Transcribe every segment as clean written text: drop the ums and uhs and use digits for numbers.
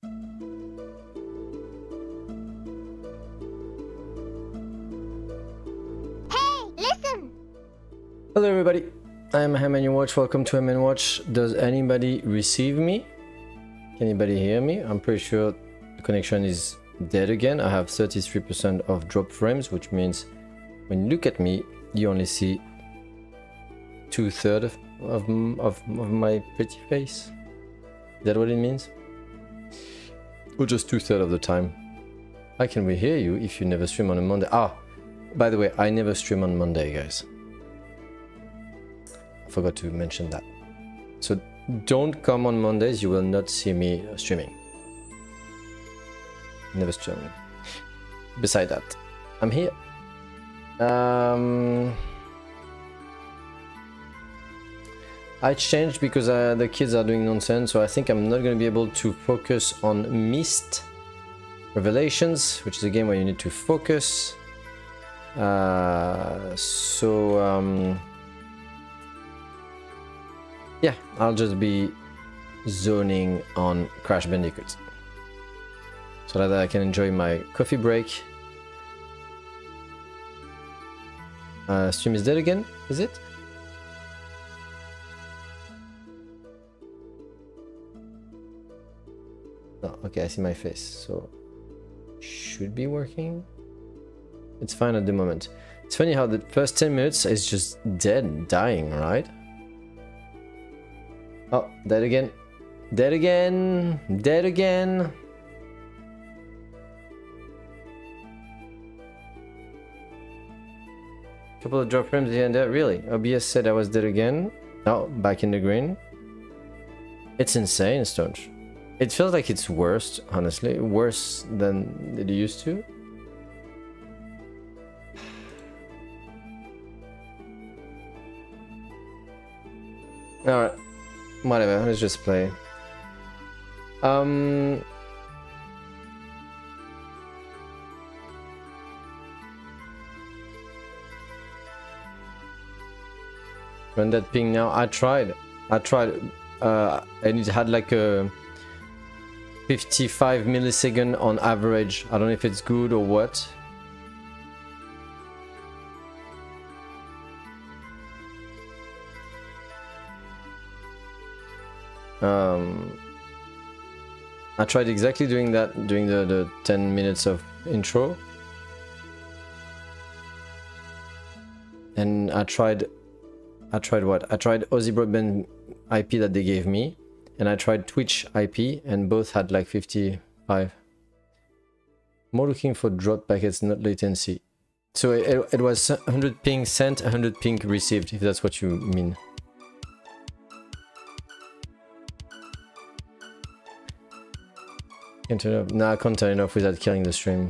Listen! Hello everybody, I am HMNUWatch, welcome to HMNUWatch. Does anybody receive me? Can anybody hear me? I'm pretty sure the connection is dead again. I have 33% of drop frames, which means when you look at me, you only see 2/3 of my pretty face. Is that what it means? Or just 2/3 of the time? How can we hear you if you never stream on a Monday? Ah, by the way, I never stream on Monday, guys. I forgot to mention that. So don't come on Mondays, you will not see me streaming. Never streaming. Beside that, I'm here. I changed because the kids are doing nonsense, so I think I'm not going to be able to focus on Myst Revelations, which is a game where you need to focus. Yeah, I'll just be zoning on Crash Bandicoot so that I can enjoy my coffee break. Stream is dead again, is it? Oh, okay, I see my face, so should be working. It's fine at the moment. It's funny how the first 10 minutes is just dead, dying, right? Oh, dead again. Dead again. Dead again. Couple of drop frames here and there. Really? OBS said I was dead again. Oh, back in the green. It's insane, Stonch. It feels like it's worse, honestly. Worse than it used to. Alright. Whatever, let's just play. When that ping now, I tried, and it had like a 55 millisecond on average. I don't know if it's good or what. I tried exactly doing that during the 10 minutes of intro. And I tried what? I tried Aussie Broadband IP that they gave me, and I tried Twitch IP, and both had like 55. More looking for drop packets, not latency. So it was 100 ping sent, 100 ping received, if that's what you mean. Can't turn it off. Nah, I can't turn it off without killing the stream.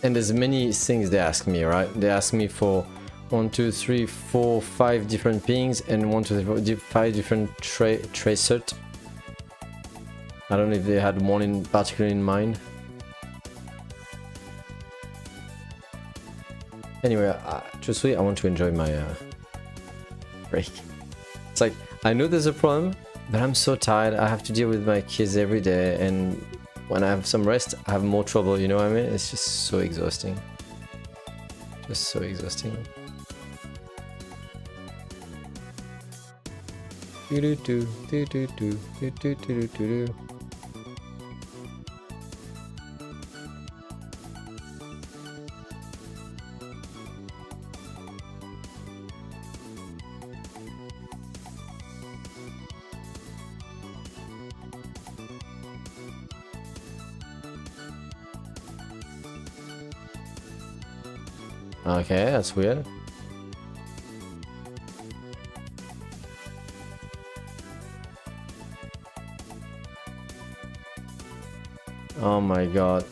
And there's many things they ask me, right? They ask me for 1, 2, 3, 4, 5 different pings and 1, 2, 3, 4, 5 different tracert. I don't know if they had one in particular in mind. Anyway, truthfully, I want to enjoy my break. It's like, I know there's a problem, but I'm so tired. I have to deal with my kids every day, and when I have some rest, I have more trouble, you know what I mean? It's just so exhausting. Just so exhausting. Okay, that's weird. Oh my god.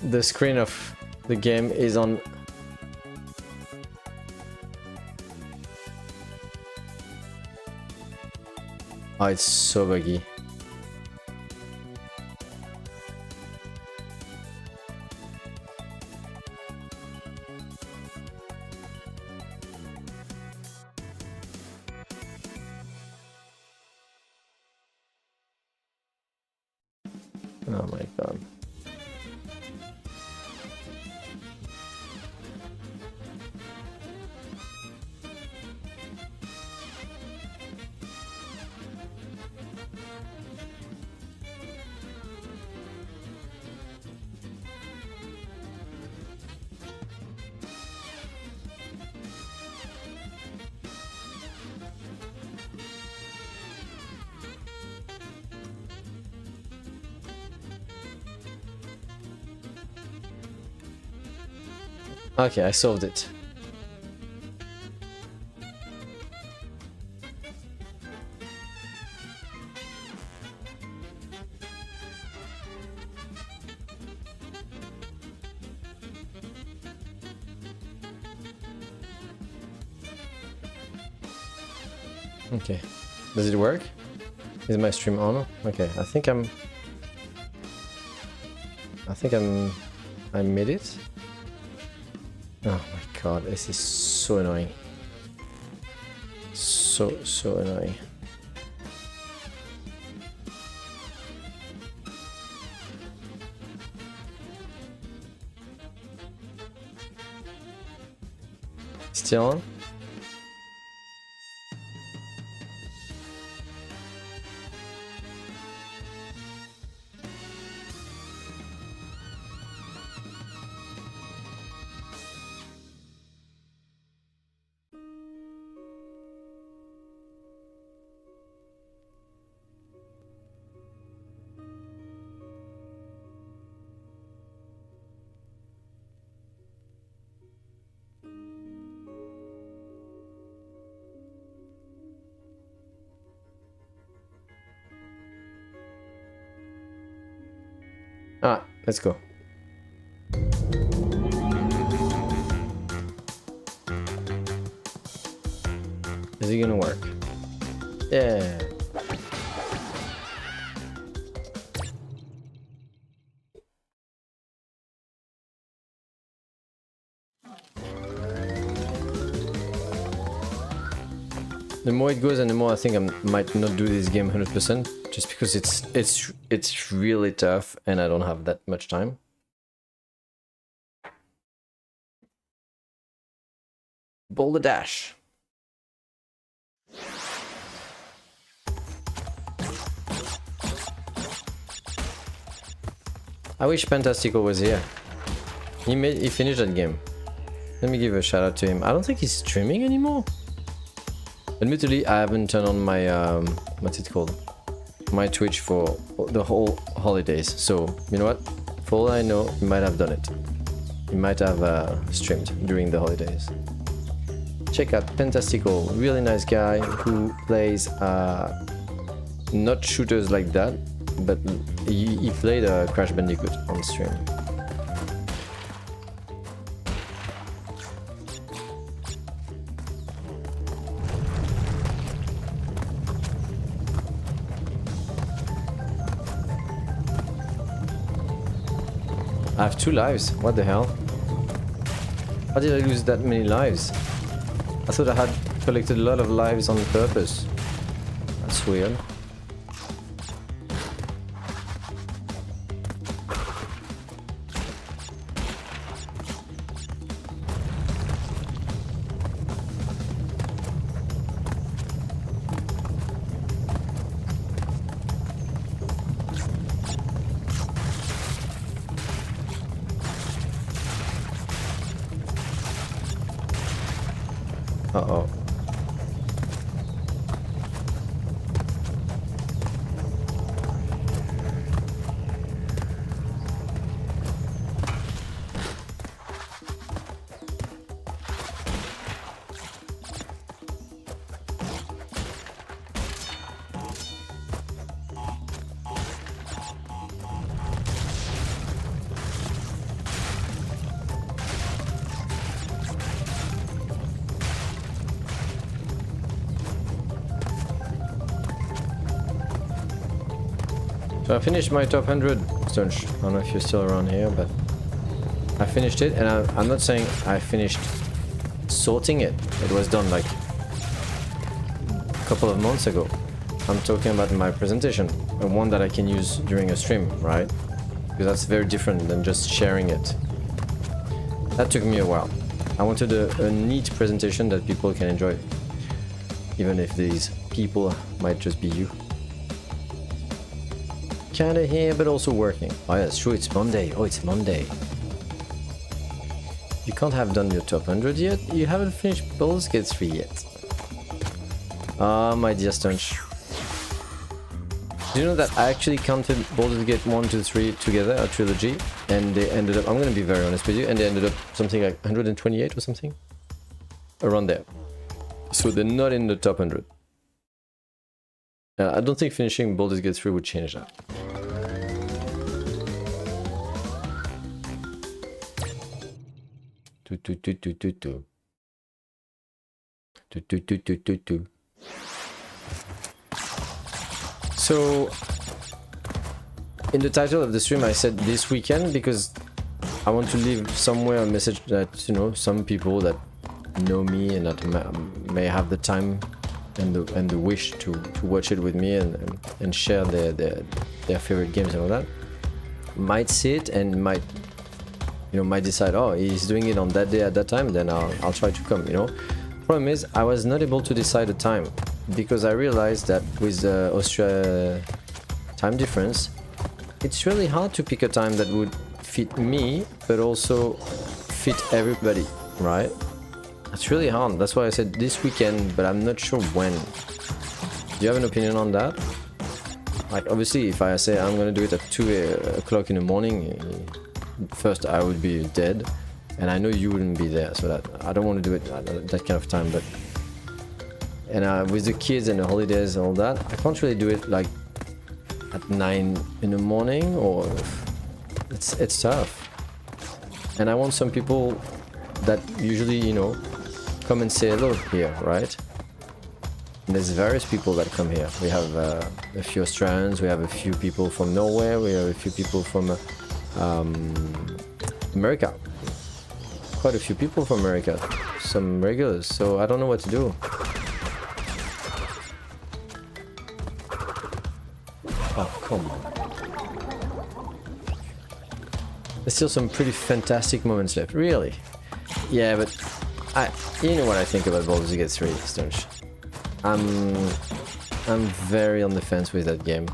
The screen of the game is on Oh, it's so buggy. Oh my god. Okay, I solved it. Okay, does it work? Is my stream on? Okay, I think I made it. Oh my god, this is so annoying. So annoying. Still on? Ah, let's go. Is it gonna work? Yeah. The more it goes and the more I think I might not do this game 100%, just because it's really tough and I don't have that much time. Boulder Dash. I wish Fantastical was here. He finished that game. Let me give a shout out to him. I don't think he's streaming anymore. Admittedly, I haven't turned on my what's it called? My Twitch for the whole holidays. So you know what? For all I know, he might have done it. He might have streamed during the holidays. Check out Fantastical, really nice guy who plays not shooters like that, but he played Crash Bandicoot on stream. I have 2 lives. What the hell? How did I lose that many lives? I thought I had collected a lot of lives on purpose. That's weird. Uh-oh. So I finished my top 100, Stunch. I don't know if you're still around here, but I finished it, and I'm not saying I finished sorting it. It was done like a couple of months ago. I'm talking about my presentation, one that I can use during a stream, right? Because that's very different than just sharing it. That took me a while. I wanted a neat presentation that people can enjoy, even if these people might just be you. Kinda here, but also working. Oh yeah, it's true, it's Monday. Oh, it's Monday. You can't have done your top 100 yet? You haven't finished Baldur's Gate 3 yet. Ah, my dear Stunch. Do you know that I actually counted Baldur's Gate 1, 2, 3 together, a trilogy, and they ended up, I'm gonna be very honest with you, and they ended up something like 128 or something? Around there. So they're not in the top 100. I don't think finishing Baldur's Gate 3 would change that. So, in the title of the stream I said this weekend because I want to leave somewhere a message that, you know, some people that know me and that may have the time and the wish to watch it with me and share their favorite games and all that might see it and might decide, oh, he's doing it on that day at that time, then I'll try to come, you know. Problem is, I was not able to decide a time because I realized that with the Austria time difference, it's really hard to pick a time that would fit me but also fit everybody, right? It's really hard. That's why I said this weekend, but I'm not sure when. Do you have an opinion on that? Like, obviously, if I say I'm gonna do it at 2 o'clock in the morning, first I would be dead, and I know you wouldn't be there, so that I don't want to do it at that kind of time. But with the kids and the holidays and all that, I can't really do it like at 9 in the morning, or it's tough. And I want some people that usually, you know, come and say hello here, right? And there's various people that come here. We have a few Australians, we have a few people from Norway, we have a few people from America. Quite a few people from America, some regulars, so I don't know what to do. Oh, come on. There's still some pretty fantastic moments left, really. Yeah, but you know what I think about Baldur's Gate 3, Stunch. I'm very on the fence with that game.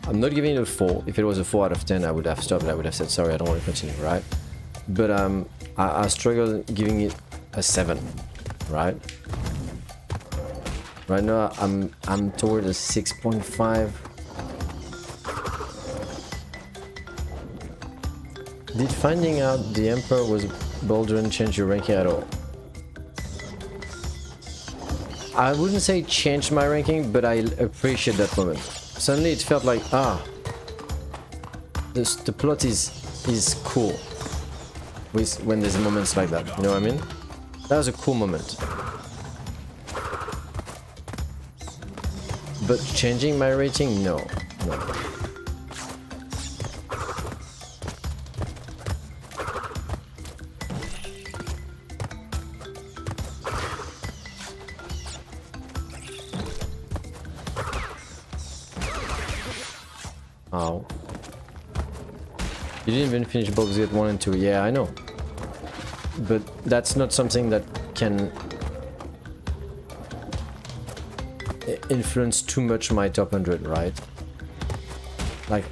I'm not giving it a 4. If it was a 4 out of 10, I would have stopped. I would have said, sorry, I don't want to continue, right? But I struggle giving it a 7, right? Right now, I'm toward a 6.5. Did finding out the Emperor was Baldurn change your ranking at all? I wouldn't say change my ranking, but I appreciate that moment. Suddenly it felt like, the plot is cool when there's moments like that, you know what I mean? That was a cool moment. But changing my rating, no. Oh. You didn't even finish Baldur's Gate 1 and 2. Yeah, I know. But that's not something that can influence too much my top 100, right? Like,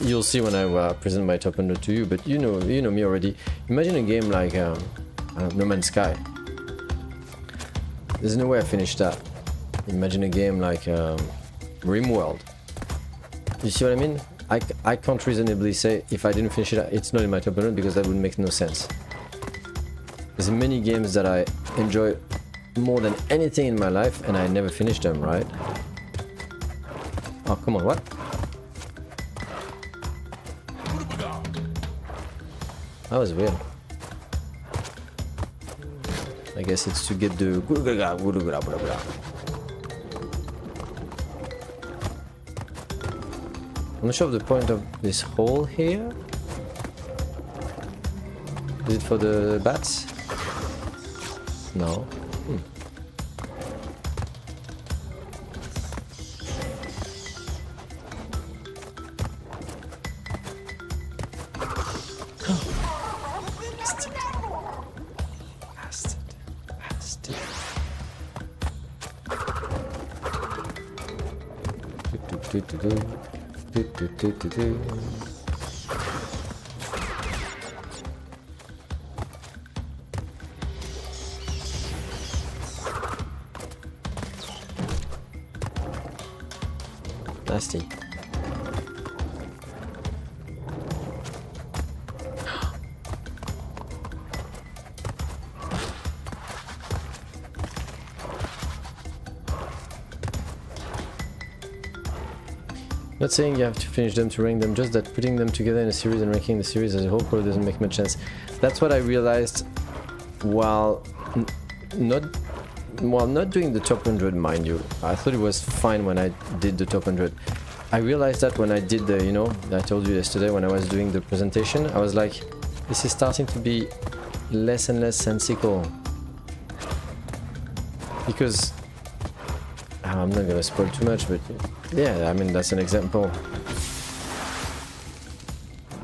you'll see when I present my top 100 to you, but you know me already. Imagine a game like No Man's Sky. There's no way I finished that. Imagine a game like RimWorld. You see what I mean? I can't reasonably say if I didn't finish it, it's not in my top 100 because that would make no sense. There's many games that I enjoy more than anything in my life and I never finished them, right? Oh, come on, what? That was weird. I guess it's to get the... I'm not sure of the point of this hole here. Is it for the bats? No. Bastard. Nasty. Not saying you have to finish them to rank them, just that putting them together in a series and ranking the series as a whole probably doesn't make much sense. That's what I realized while not doing the top 100, mind you. I thought it was fine when I did the top 100. I realized that when I did the, you know, I told you yesterday when I was doing the presentation, I was like, this is starting to be less and less sensical. Because I'm not gonna spoil too much, but yeah, I mean, that's an example.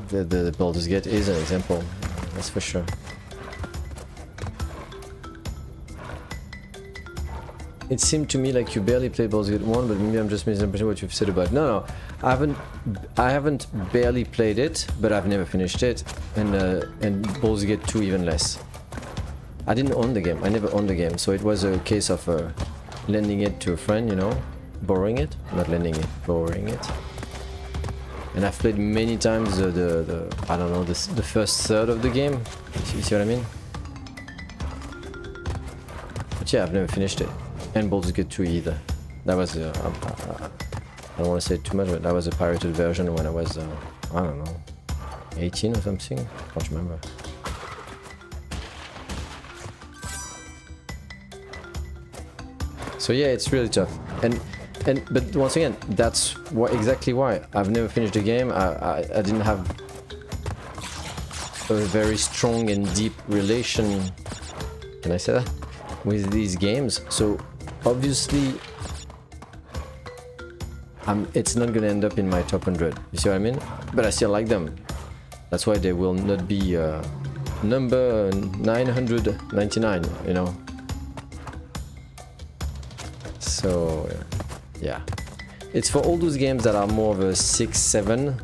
The Baldur's Gate is an example, that's for sure. It seemed to me like you barely played Baldur's Gate 1, but maybe I'm just misinterpreting what you've said about it. No, I haven't barely played it, but I've never finished it, and Baldur's Gate 2 even less. I didn't own the game, I never owned the game, so it was a case of lending it to a friend, you know, borrowing it, not lending it, borrowing it. And I've played many times the I don't know, the first third of the game. You see what I mean? But yeah, I've never finished it. And Baldur's Gate 2 either. That was I don't want to say too much, but that was a pirated version when I was I don't know, 18 or something. I can't remember. So yeah, it's really tough. But once again, that's exactly why I've never finished the game. I didn't have a very strong and deep relation, can I say that, with these games. So obviously it's not gonna end up in my top 100. You see what I mean? But I still like them. That's why they will not be number 999, you know. So yeah, it's for all those games that are more of a 6, 7,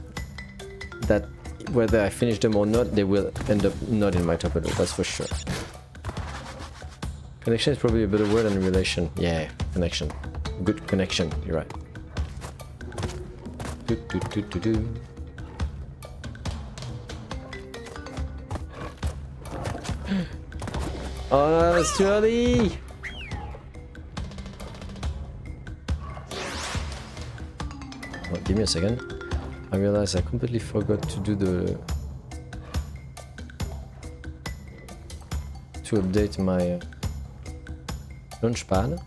that whether I finish them or not, they will end up not in my top 100, that's for sure. Connection is probably a better word than relation. Yeah, connection. Good connection, you're right. Oh, it's too early! Oh, give me a second. I realized I completely forgot to do to update my launchpad.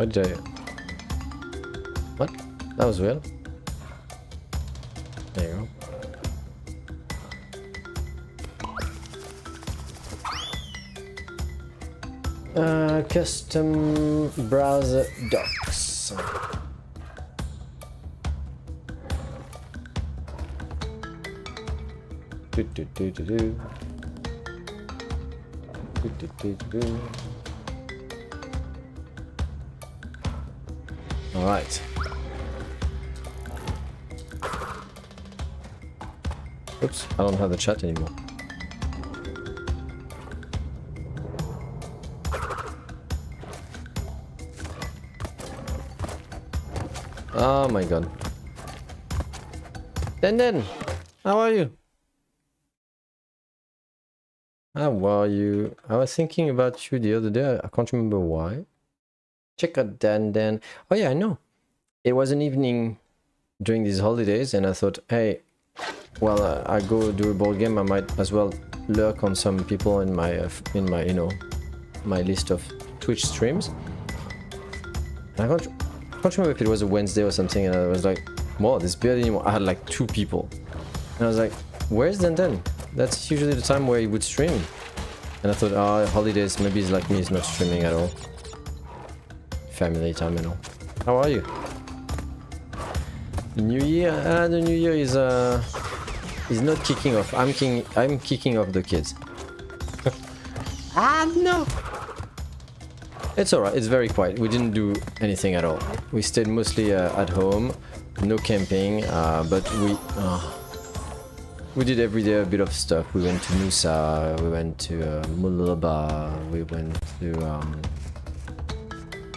Why did I... What? That was weird. There you go. Custom browser docs. Do, do, do, do, do. Do, do, do, do, do. All right. Oops, I don't have the chat anymore. Oh my god. Den, how are you? How are you? I was thinking about you the other day. I can't remember why. Check out Den. Oh yeah, I know. It was an evening during these holidays, and I thought, hey, well, I go do a board game. I might as well lurk on some people in my you know, my list of Twitch streams. And I can't remember if it was a Wednesday or something, and I was like, well, this barely anymore. I had like 2 people, and I was like, where's Den? That's usually the time where he would stream. And I thought, oh, holidays, maybe he's like me, he's not streaming at all. Family time and all. How are you? The New Year? The New Year is not kicking off. I'm kicking off the kids. No! It's alright, it's very quiet. We didn't do anything at all. We stayed mostly at home, no camping, but we did every day a bit of stuff. We went to Nusa, we went to Mulaba, we went to...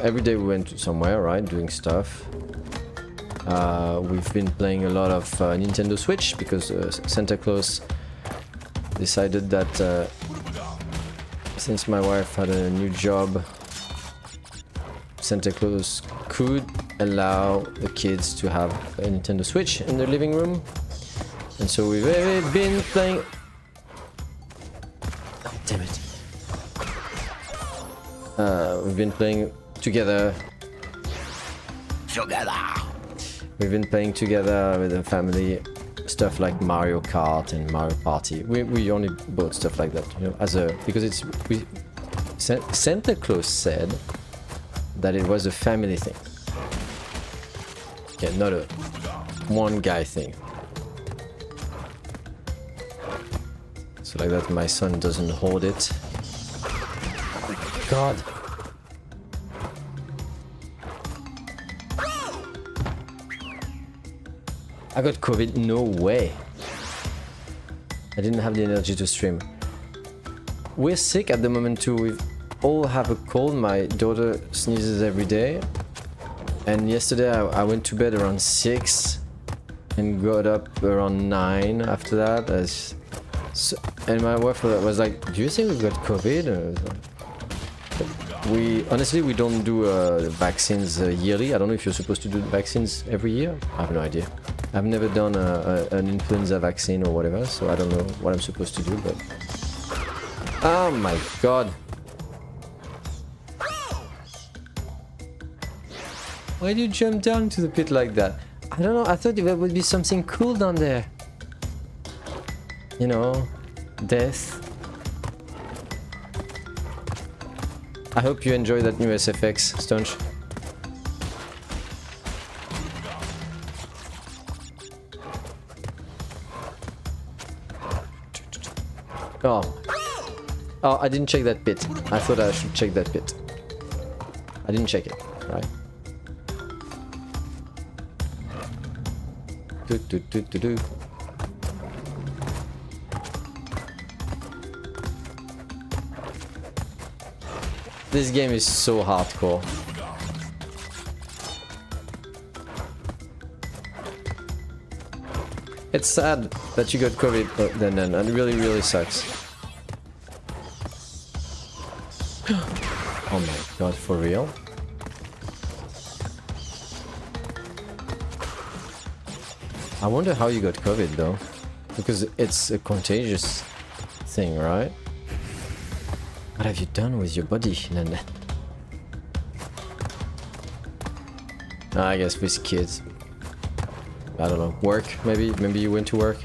every day we went to somewhere, right, doing stuff. We've been playing a lot of Nintendo Switch because Santa Claus decided that since my wife had a new job, Santa Claus could allow the kids to have a Nintendo Switch in their living room. And so we've been playing... Oh, damn it. We've been playing together. We've been playing together with the family stuff like Mario Kart and Mario Party. We only bought stuff like that, you know, as a... Because it's... Santa Claus said that it was a family thing. Okay, not a one guy thing. So like that my son doesn't hold it. Oh my god. I got COVID? No way. I didn't have the energy to stream. We're sick at the moment too. We all have a cold. My daughter sneezes every day. And yesterday I went to bed around 6 and got up around 9 after that. So, and my wife was like, do you think we've got COVID? Honestly, we don't do vaccines yearly. I don't know if you're supposed to do vaccines every year. I have no idea. I've never done an influenza vaccine or whatever, so I don't know what I'm supposed to do, but... Oh my god. Why did you jump down to the pit like that? I don't know, I thought there would be something cool down there. You know, death. I hope you enjoy that new SFX, Stonch. Oh, I didn't check that bit. I thought I should check that bit. I didn't check it, right? Do. This game is so hardcore. It's sad that you got COVID then, and it really, really sucks. Oh my god, for real? I wonder how you got COVID though, because it's a contagious thing, right? What have you done with your body, Nanda? I guess with kids. I don't know. Work, maybe? Maybe you went to work.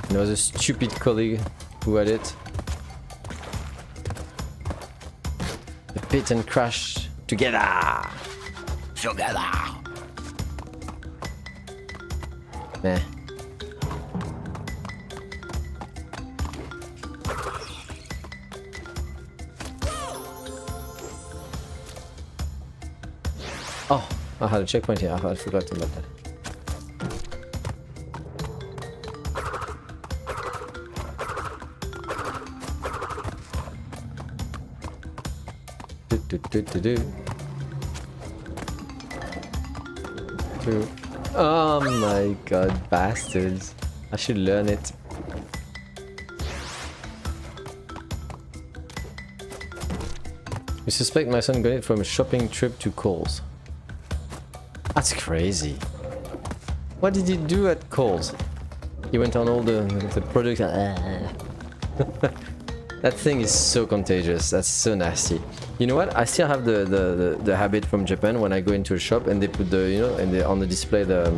You know, the stupid colleague who had it. The pit and crash together! Together! Meh. Oh, I had a checkpoint here. I forgot about that. Oh my god, bastards. I should learn it. We suspect my son got it from a shopping trip to Kohl's. That's crazy. What did he do at Kohl's? He went on all the products. That thing is so contagious. That's so nasty. You know what? I still have the habit from Japan when I go into a shop and they put the, you know, and they on the display the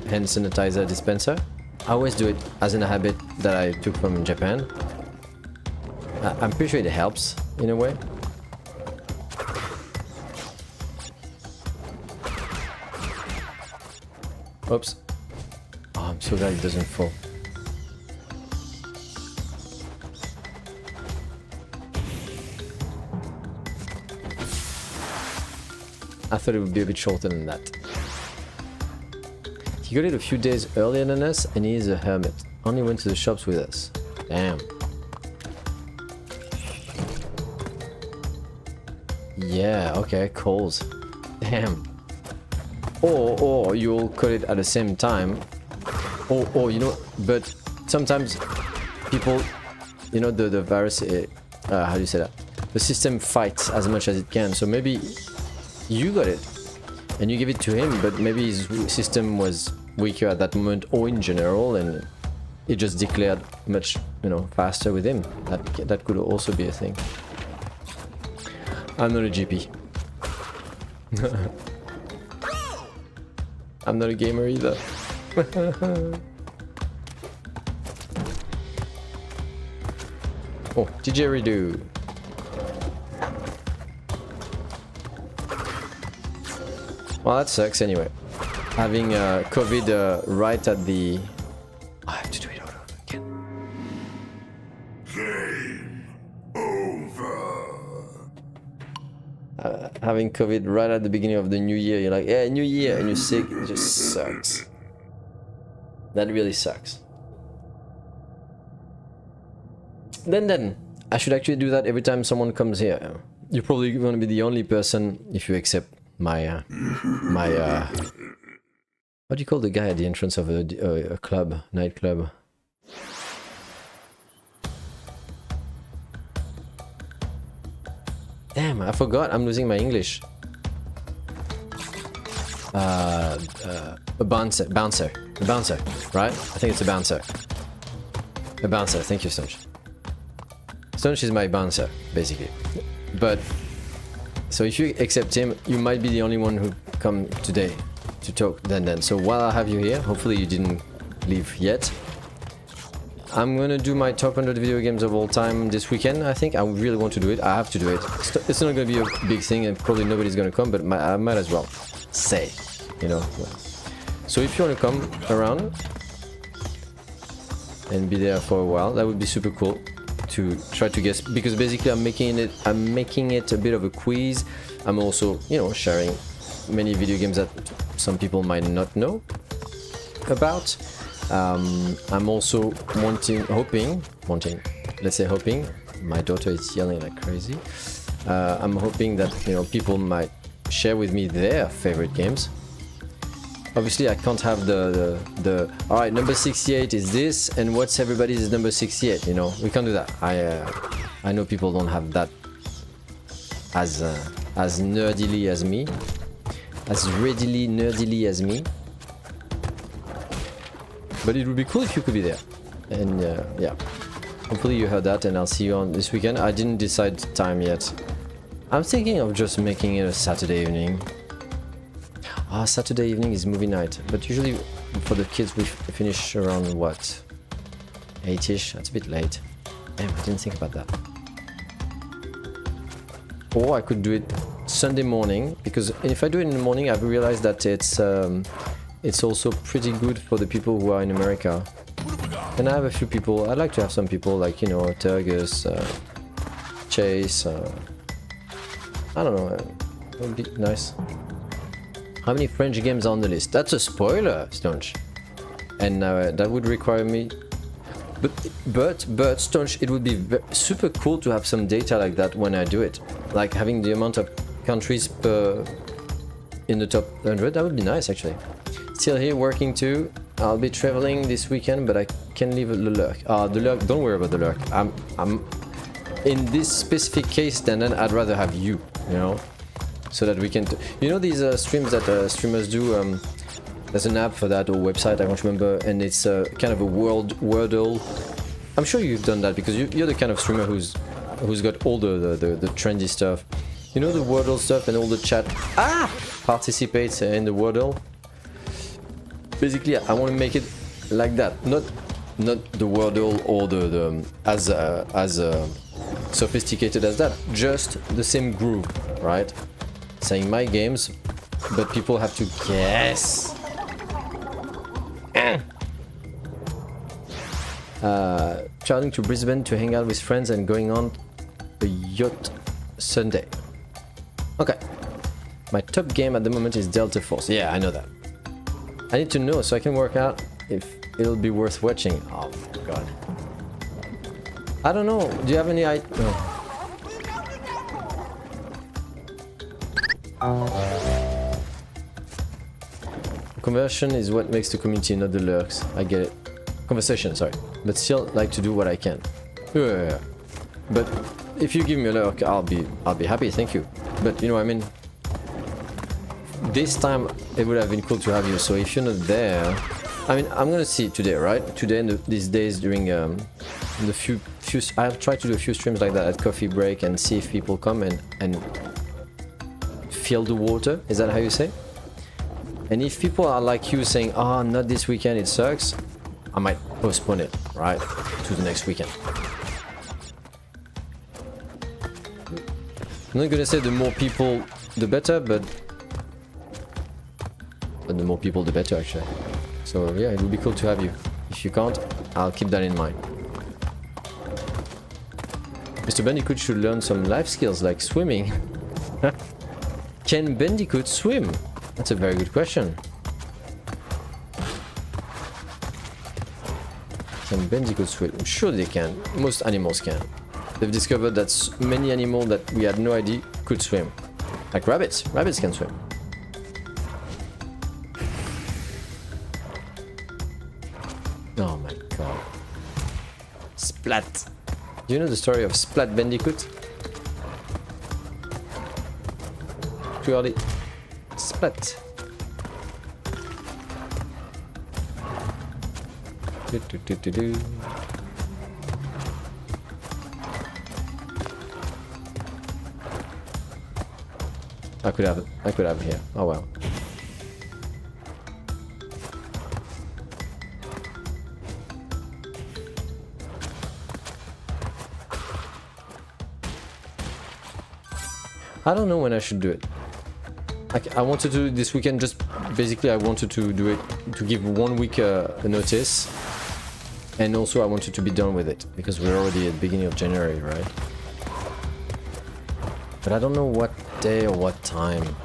hand sanitizer dispenser. I always do it as in a habit that I took from Japan. I'm pretty sure it helps in a way. Oops. Oh, I'm so glad it doesn't fall. I thought it would be a bit shorter than that. He got it a few days earlier than us and he is a hermit. Only went to the shops with us. Damn. Yeah, okay, Kohl's. Damn. Or you'll cut it at the same time. Or you know, but sometimes people, you know, the virus, how do you say that? The system fights as much as it can. So maybe you got it and you give it to him, but maybe his system was weaker at that moment or in general, and it just declared much, you know, faster with him. That could also be a thing. I'm not a GP. I'm not a gamer either. Oh, didgeridoo. Well, that sucks anyway. Having COVID right at the... I have to do it all over again. Game over. Having COVID right at the beginning of the new year, you're like, yeah, new year, and you're sick, it just sucks. That really sucks. Then, I should actually do that every time someone comes here. You're probably going to be the only person, if you accept my, what do you call the guy at the entrance of a club, nightclub? Damn, I forgot. I'm losing my English. A bouncer, right? I think it's a bouncer. A bouncer. Thank you, Stonch. Stonch is my bouncer, basically. But so if you accept him, you might be the only one who come today to talk. Then. So while I have you here, hopefully you didn't leave yet. I'm gonna do my top 100 video games of all time this weekend. I think I really want to do it. I have to do it. It's not gonna be a big thing, and probably nobody's gonna come, but I might as well say, you know. So if you want to come around and be there for a while, that would be super cool to try to guess, because basically I'm making it a bit of a quiz. I'm also, you know, sharing many video games that some people might not know about. I'm also hoping, my daughter is yelling like crazy. I'm hoping that, you know, people might share with me their favorite games. Obviously I can't have the alright, number 68 is this, and what's everybody's number 68, you know, we can't do that. I know people don't have that as nerdily as me, as readily nerdily as me. But it would be cool if you could be there. And yeah, hopefully you heard that, and I'll see you on this weekend. I didn't decide time yet. I'm thinking of just making it a Saturday evening. Saturday evening is movie night, but usually for the kids we finish around what? 8ish. That's a bit late. Damn, I didn't think about that. Or I could do it Sunday morning, because if I do it in the morning, I've realized that it's also pretty good for the people who are in America. And I have a few people. I'd like to have some people like, you know, Turgus, Chase. I don't know. It would be nice. How many French games are on the list? That's a spoiler, Stonch. And that would require me. But Stonch, it would be super cool to have some data like that when I do it. Like having the amount of countries per in the top 100. That would be nice, actually. Still here working too. I'll be traveling this weekend, but I can leave the lurk. The lurk. Don't worry about the lurk. I'm in this specific case. Then I'd rather have you. You know, so that we can. You know these streams that streamers do. There's an app for that or website, I don't remember, and it's kind of a Wordle. I'm sure you've done that because you're the kind of streamer who's got all the trendy stuff. You know, the Wordle stuff and all the chat participates in the Wordle. Basically, I want to make it like that, not the Wordle or the as sophisticated as that, just the same groove, right? Saying my games, but people have to guess. Traveling to Brisbane to hang out with friends and going on a yacht Sunday. Okay. My top game at the moment is Delta Force. Yeah, I know that. I need to know so I can work out if it'll be worth watching. Oh my god. I don't know. Do you have any idea? No. Conversion is what makes the community, not the lurks. I get it. Conversation, sorry. But still like to do what I can. Yeah. But if you give me a lurk, I'll be happy, thank you. But you know what I mean? This time it would have been cool to have you, so if you're not there... I mean, I'm gonna see today, right? Today and these days during the few... I've tried to do a few streams like that at coffee break and see if people come and feel the water. Is that how you say? And if people are like you saying, oh, not this weekend, it sucks, I might postpone it, right, to the next weekend. I'm not gonna say the more people, the better, but the more people, the better, actually. So yeah, it would be cool to have you. If you can't, I'll keep that in mind. Mr. Bandicoot should learn some life skills like swimming. Can Bandicoot swim? That's a very good question. Can Bandicoot swim? I'm sure they can. Most animals can. They've discovered that many animals that we had no idea could swim. Like rabbits. Rabbits can swim. Oh my god. Splat. Do you know the story of Splat Bandicoot? Purely Splat. Do. I could have it here. Oh well. I don't know when I should do it. I wanted to do it this weekend, just basically I wanted to do it, to give 1 week a notice. And also I wanted to be done with it, because we're already at the beginning of January, right? But I don't know what day or what time.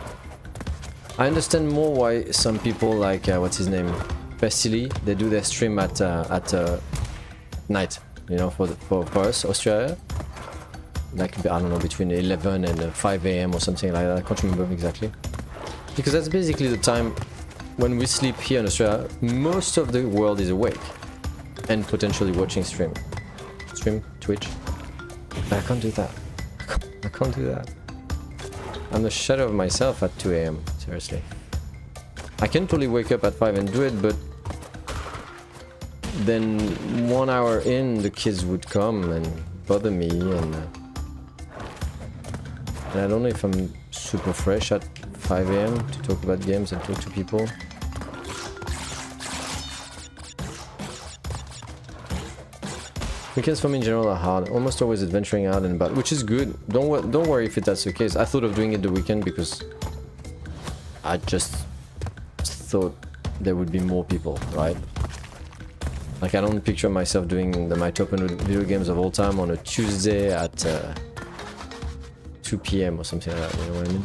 I understand more why some people like, what's his name? Vasily, they do their stream at night, you know, for us, Australia. Like, I don't know, between 11 and 5 AM or something like that, I can't remember exactly. Because that's basically the time when we sleep here in Australia, most of the world is awake. And potentially watching stream, Twitch. But I can't do that. I can't do that. I'm the shadow of myself at 2 AM, seriously. I can totally wake up at 5 and do it, but then 1 hour in, the kids would come and bother me, and I don't know if I'm super fresh at 5 a.m. to talk about games and talk to people. Weekends for me in general are hard, almost always adventuring out and about, which is good. Don't worry if that's the case. I thought of doing it the weekend because I just thought there would be more people, right? Like, I don't picture myself doing my top 100 video games of all time on a Tuesday at 2 p.m. or something like that, you know what I mean?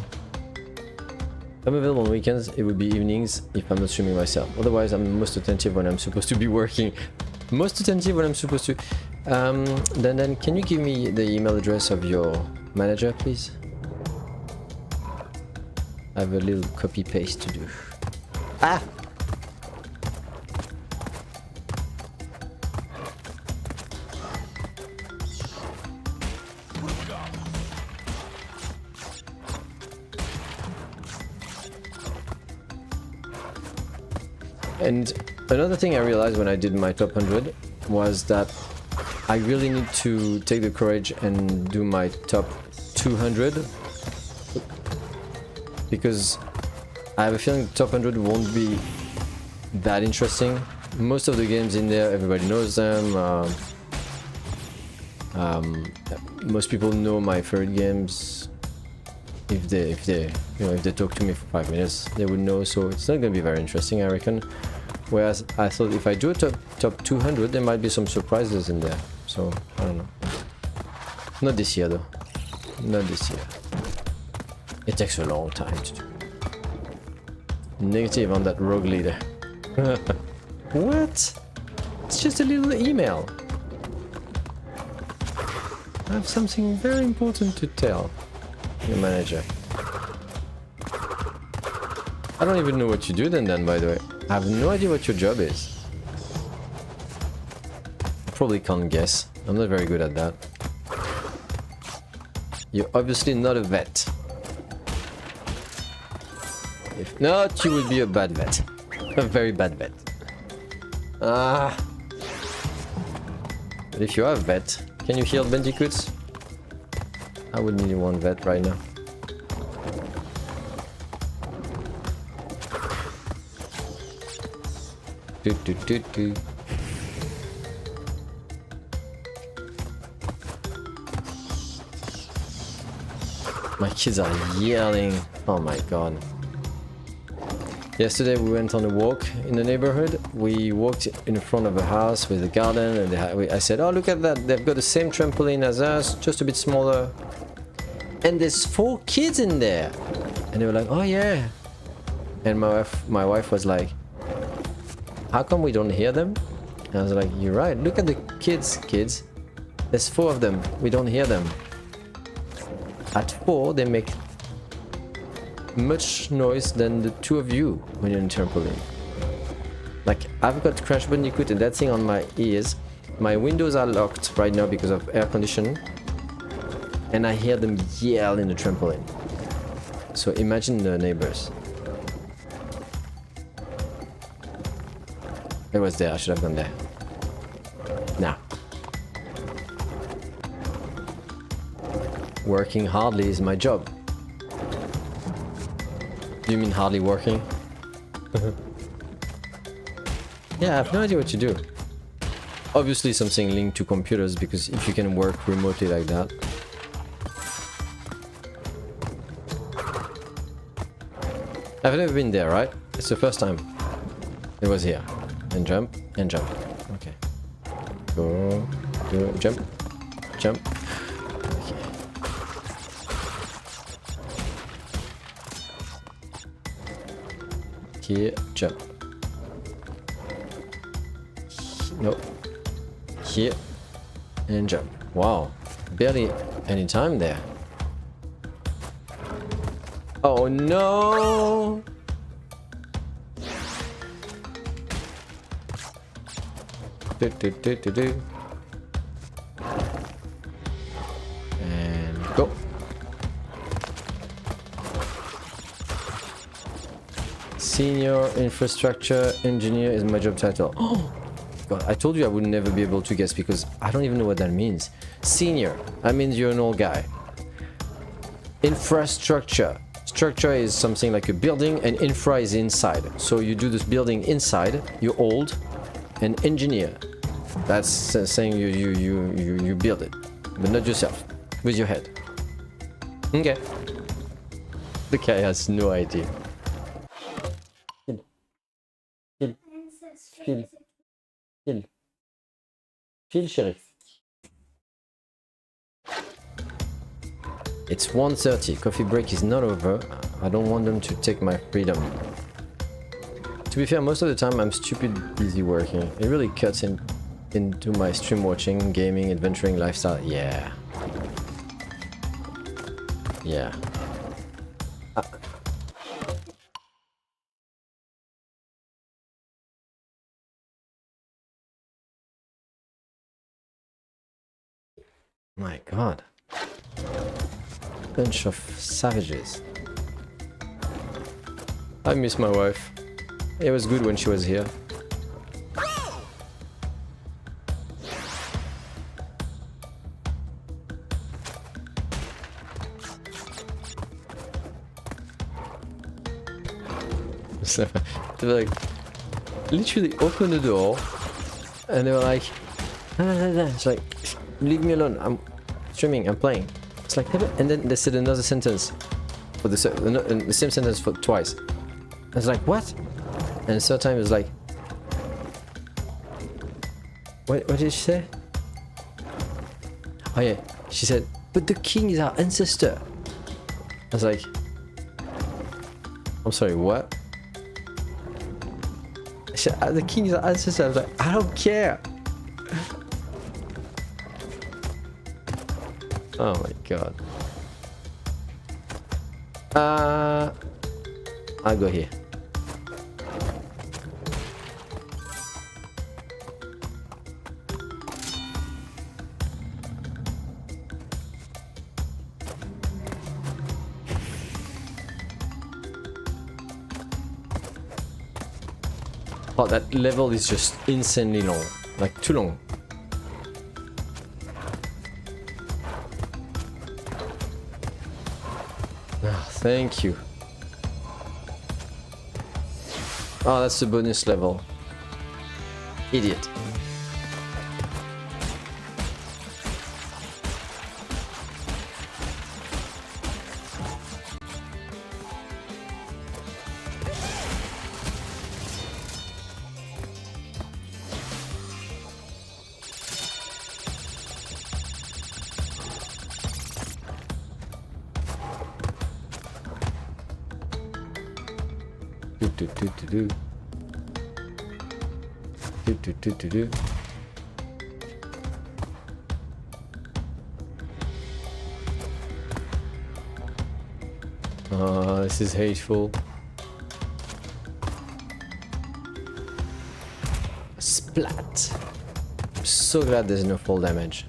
If I'm available on weekends, it would be evenings if I'm not streaming myself. Otherwise, I'm most attentive when I'm supposed to be working. Most attentive when I'm supposed to. Then can you give me the email address of your manager, please? I have a little copy paste to do. Ah! And another thing I realized when I did my top 100 was that I really need to take the courage and do my top 200, because I have a feeling the top 100 won't be that interesting. Most of the games in there, everybody knows them. Most people know my favorite games. If they talk to me for 5 minutes, they would know. So it's not gonna be very interesting, I reckon. Whereas I thought if I do a top 200, there might be some surprises in there. So I don't know. Not this year though. Not this year. It takes a long time to do. Negative on that rogue leader. What? It's just a little email. I have something very important to tell your manager. I don't even know what you do then, by the way. I have no idea what your job is. I probably can't guess. I'm not very good at that. You're obviously not a vet. If not, you would be a bad vet. A very bad vet. Ah. But if you are a vet, can you heal bandicoots? I would need one vet right now. Do. My kids are yelling. Oh my god. Yesterday we went on a walk in the neighborhood. We walked in front of a house with a garden, and I said, oh, look at that, they've got the same trampoline as us, just a bit smaller. And there's 4 kids in there. And they were like, oh yeah. And my wife was like, how come we don't hear them? And I was like, you're right, look at the kids. There's 4 of them, we don't hear them. At 4, they make much noise than the 2 of you when you're in trampoline. Like, I've got Crash Bandicoot and that thing on my ears. My windows are locked right now because of air conditioning. And I hear them yell in the trampoline. So imagine the neighbors. It was there, I should have gone there. Now. Working hardly is my job. Do you mean hardly working? Yeah, I have no idea what you do. Obviously something linked to computers, because if you can work remotely like that. I've never been there, right? It's the first time. It was here. And jump, and jump. Okay. Go, jump, jump. Okay. Here, jump. Nope. Here, and jump. Wow. Barely any time there. Oh no! Do. And go. Senior infrastructure engineer is my job title. Oh god, I told you I would never be able to guess because I don't even know what that means. Senior, that means you're an old guy. Infrastructure, structure is something like a building and infra is inside. So you do this building inside, you hold, and engineer. That's saying you build it, but not yourself, with your head. Okay. The guy has no idea. Phil, Sheriff. It's 1:30. Coffee break is not over. I don't want them to take my freedom. To be fair, most of the time I'm stupid busy working. It really cuts into my stream watching, gaming, adventuring lifestyle. Yeah. Yeah. My god. Bunch of savages. I miss my wife. It was good when she was here. So, they were like, literally open the door and they were like, it's like, leave me alone, I'm streaming, I'm playing. It's like, and then they said another sentence for the same sentence for twice. I was like, what? And the third time it was like, what did she say? Oh yeah, she said, but the king is our ancestor. I was like, I'm sorry, what? She said, the king is our ancestor. I was like, I don't care. Oh my god. I'll go here. Oh, that level is just insanely long. Like, too long. Oh, thank you. Oh, that's the bonus level. Idiot. Do. Oh, this is hateful. Splat. I'm so glad there's no fall damage.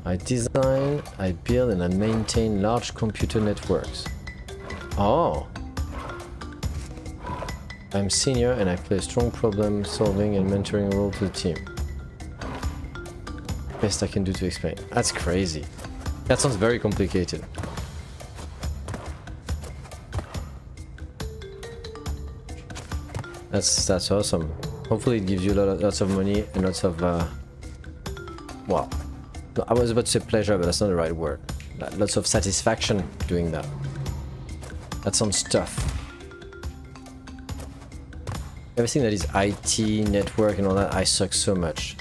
I design, I build, and I maintain large computer networks. Oh. I'm senior and I play a strong problem solving and mentoring role to the team. Best I can do to explain. That's crazy. That sounds very complicated. That's awesome. Hopefully it gives you lots of money and lots of well, I was about to say pleasure, but that's not the right word. Lots of satisfaction doing that. That sounds tough. Everything that is IT, network and all that, I suck so much.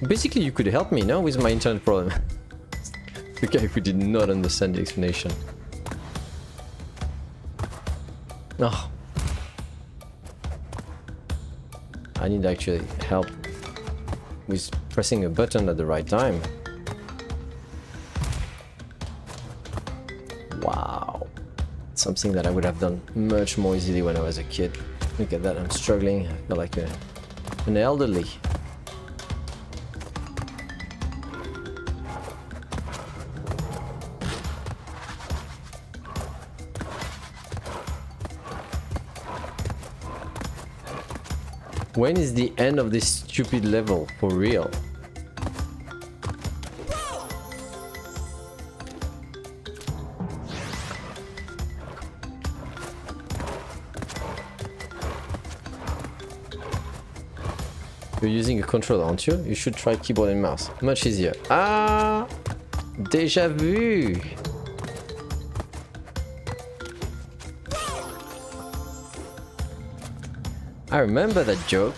Basically, you could help me, no? With my internet problem. The guy who did not understand the explanation. Oh. I need actually help with pressing a button at the right time. Wow. Something that I would have done much more easily when I was a kid. Look at that, I'm struggling. I feel like an elderly. When is the end of this stupid level, for real? You're using a controller, aren't you? You should try keyboard and mouse. Much easier. Ah! Déjà vu! I remember that joke.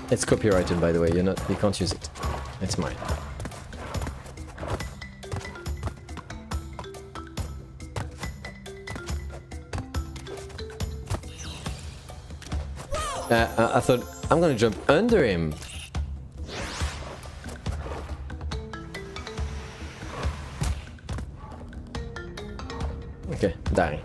It's copyrighted, by the way. You can't use it. It's mine. I thought I'm gonna jump under him. Okay, die.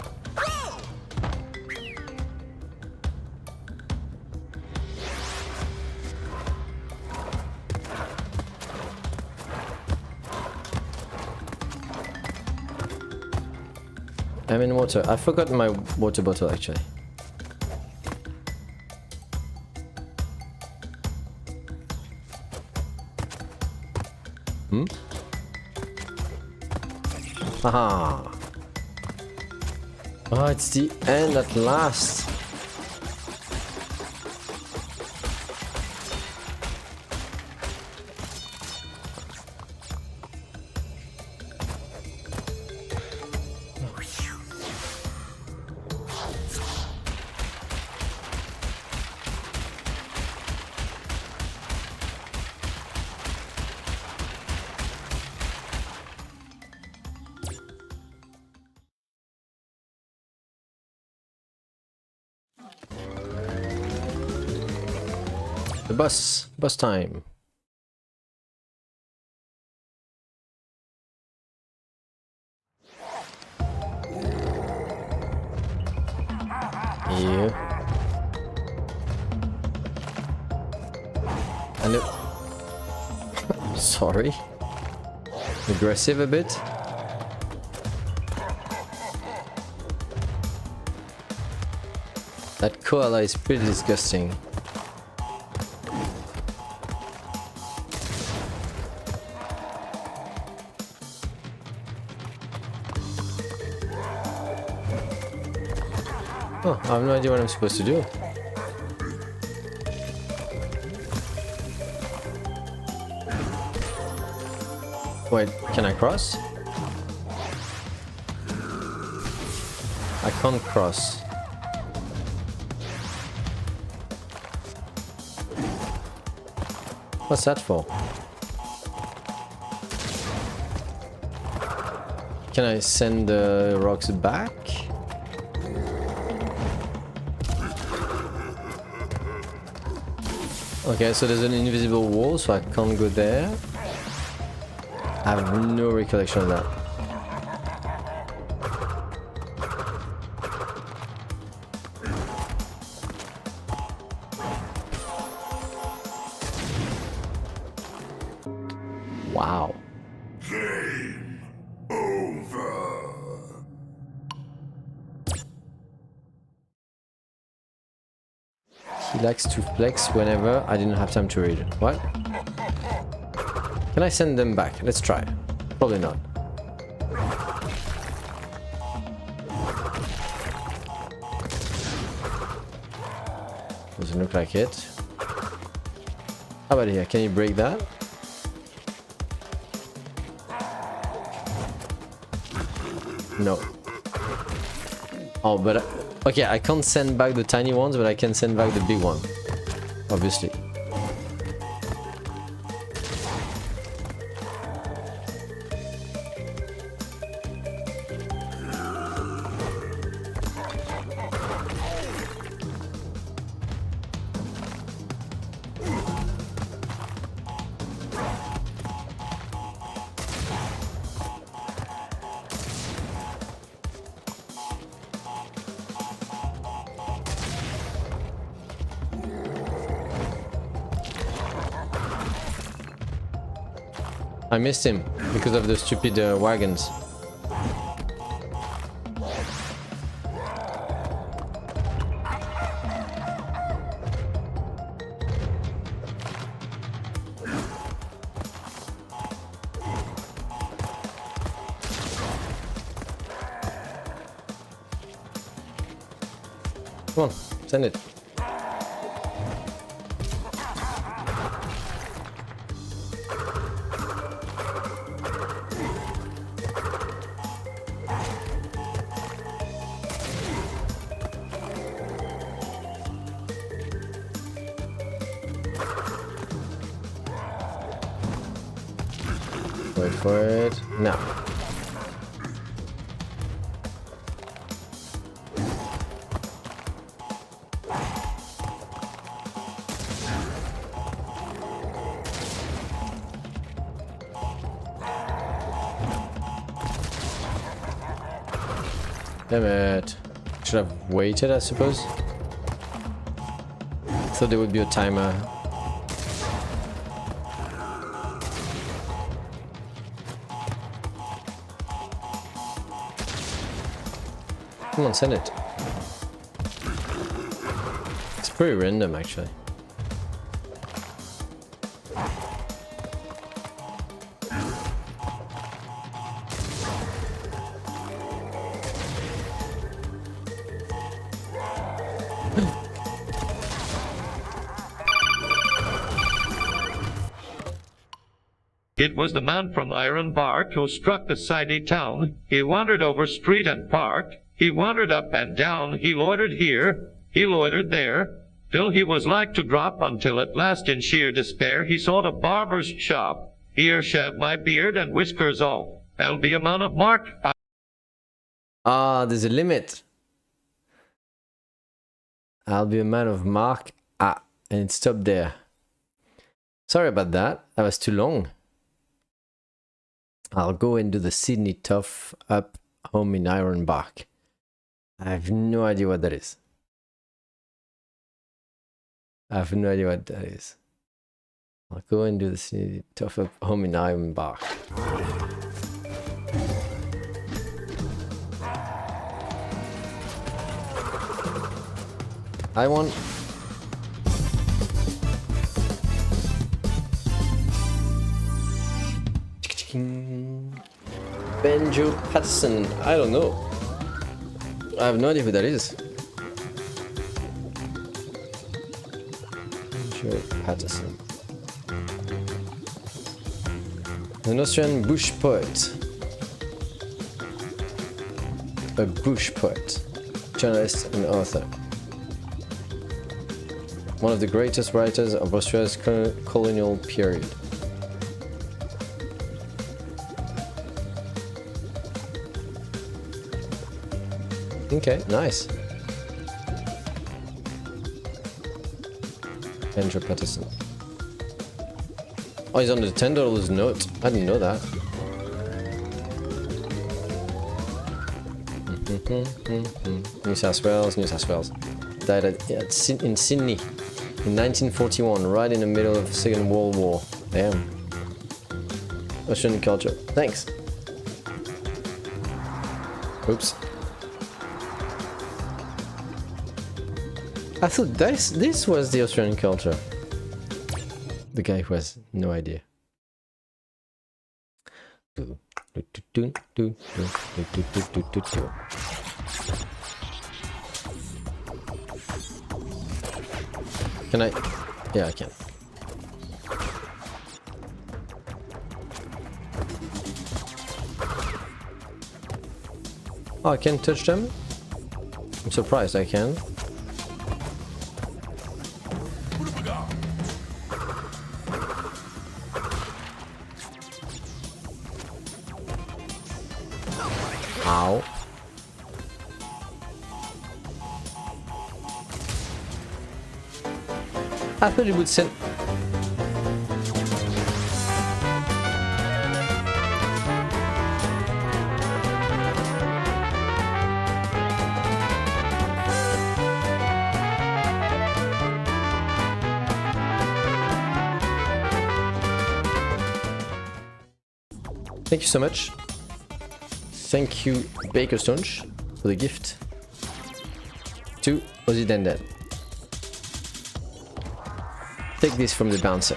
I'm in water. I forgot my water bottle actually. Haha. Oh, it's the end at last. The bus time. Yeah. And sorry. Aggressive a bit. That koala is pretty disgusting. Oh, I have no idea what I'm supposed to do. Wait, can I cross? I can't cross. What's that for? Can I send the rocks back? Okay, so there's an invisible wall, so I can't go there. I have no recollection of that. Wow. Game over. He likes to flex whenever I didn't have time to read. What? Can I send them back? Let's try. Probably not. Doesn't look like it. How about here? Can you break that? No. Oh, but okay, I can't send back the tiny ones, but I can send back the big one. Obviously. I missed him because of the stupid wagons. Come on, send it. Wait for it. Now. Damn it. Should have waited, I suppose. Thought there would be a timer. Come on, send it. It's pretty random, actually. It was the man from Iron Bark who struck the sidey town. He wandered over street and park. He wandered up and down. He loitered here. He loitered there. Till he was like to drop, until at last in sheer despair he sought a barber's shop. Here shave my beard and whiskers all. I'll be a man of mark. Ah, there's a limit. I'll be a man of mark. Ah, and it stopped there. Sorry about that. That was too long. I'll go and do the Sydney Tough Up Home in Iron Bark. I have no idea what that is. I have no idea what that is. I'll go and do the Sydney Tough Up Home in Iron Bark. I want... Benjo Patterson. I don't know. I have no idea who that is. Benjo Patterson. An Australian bush poet. A bush poet. Journalist and author. One of the greatest writers of Australia's colonial period. Okay, nice. Andrew Patterson. Oh, he's on the $10 note. I didn't know that. New South Wales, New South Wales. Died in Sydney in 1941, right in the middle of the Second World War. Damn. Australian culture. Thanks. Oops. I thought this was the Australian culture. The guy who has no idea. Can I? Yeah, I can. Oh, I can touch them? I'm surprised I can. Ow. I thought it would send... Thank you so much. Thank you, Baker Stonch, for the gift to Ozzy Denden. Take this from the bouncer.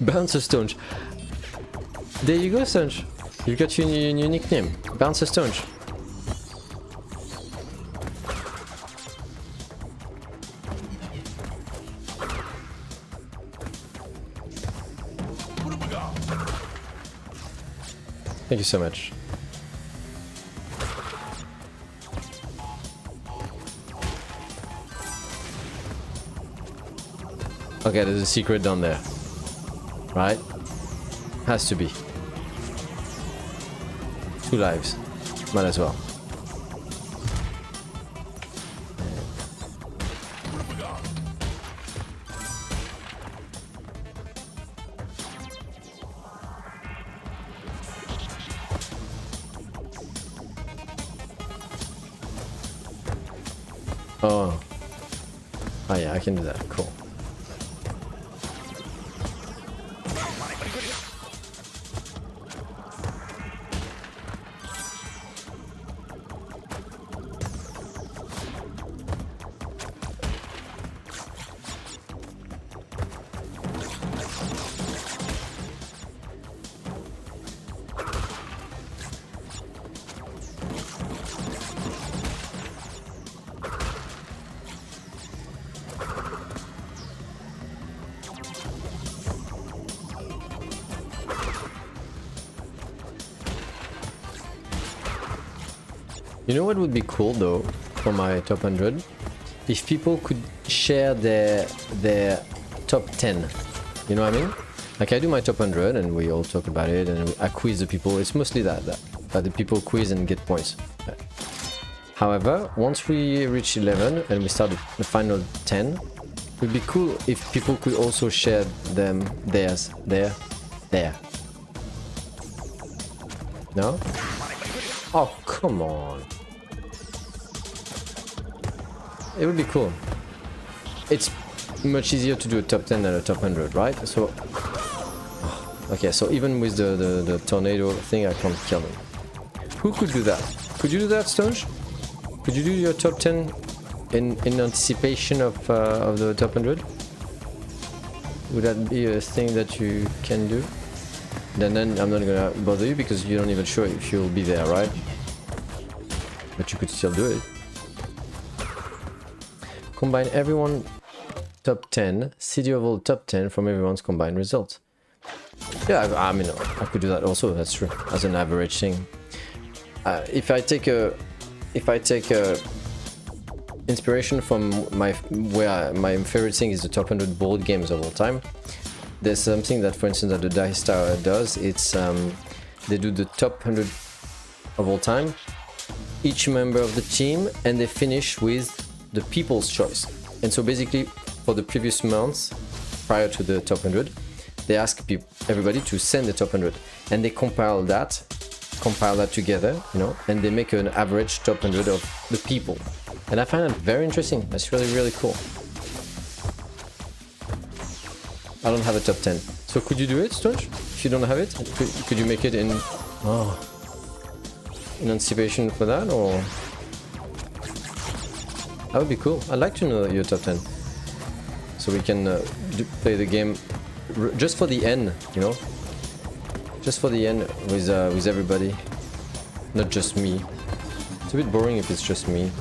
Bouncer Stonch. There you go, Stonch. You got your new nickname, Bouncer Stonch. Thank you so much. Okay, there's a secret down there. Right? Has to be. 2 lives. Might as well. Oh. Oh yeah, I can do that. Cool. You know what would be cool though for my top 100? If people could share their top 10. You know what I mean? Like I do my top 100 and we all talk about it and I quiz the people. It's mostly that the people quiz and get points. However, once we reach 11 and we start the final 10, it would be cool if people could also share theirs. No? Oh, come on. It would be cool. It's much easier to do a top 10 than a top 100, right? So, okay, so even with the tornado thing, I can't kill them. Who could do that? Could you do that, Stonge? Could you do your top 10 in anticipation of the top 100? Would that be a thing that you can do? Then I'm not gonna bother you because you're not even sure if you'll be there, right? But you could still do it. Combine everyone top 10, city of all top 10 from everyone's combined results. Yeah, I mean, I could do that also, that's true, as an average thing. If I take inspiration from my favorite thing is the top 100 board games of all time. There's something that, for instance, that the Dice Tower does. It's they do the top 100 of all time, each member of the team, and they finish with the people's choice. And so basically, for the previous months, prior to the top 100, they ask everybody to send the top 100, and they compile that together, you know, and they make an average top 100 of the people. And I find that very interesting. That's really, really cool. I don't have a top 10. So could you do it, Stonge? If you don't have it, could you make it in anticipation for that, or? That would be cool. I'd like to know your top 10. So we can play the game just for the end, you know? Just for the end with everybody. Not just me. It's a bit boring if it's just me.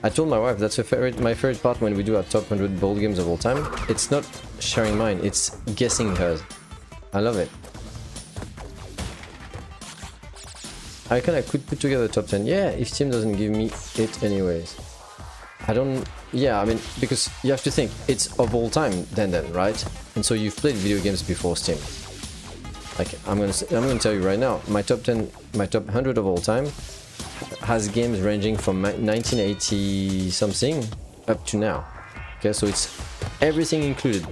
I told my wife that's my favorite part when we do our top 100 board games of all time. It's not sharing mine, it's guessing hers. I love it. I could put together a top 10. Yeah, if Steam doesn't give me it anyways. Yeah, I mean, because you have to think, it's of all time then, right? And so you've played video games before Steam. Like, I'm gonna tell you right now, my top 100 of all time has games ranging from 1980 something up to now. Okay, so it's everything included.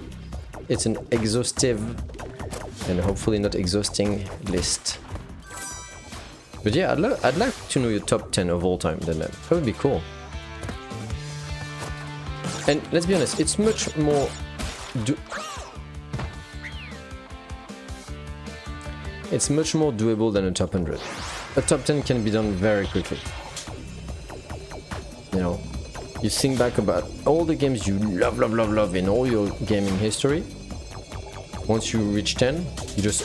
It's an exhaustive and hopefully not exhausting list. But yeah, I'd like to know your top 10 of all time then. That would be cool. And let's be honest, it's much more doable than a top 100. A top 10 can be done very quickly. You know, you think back about all the games you love in all your gaming history. Once you reach 10, you just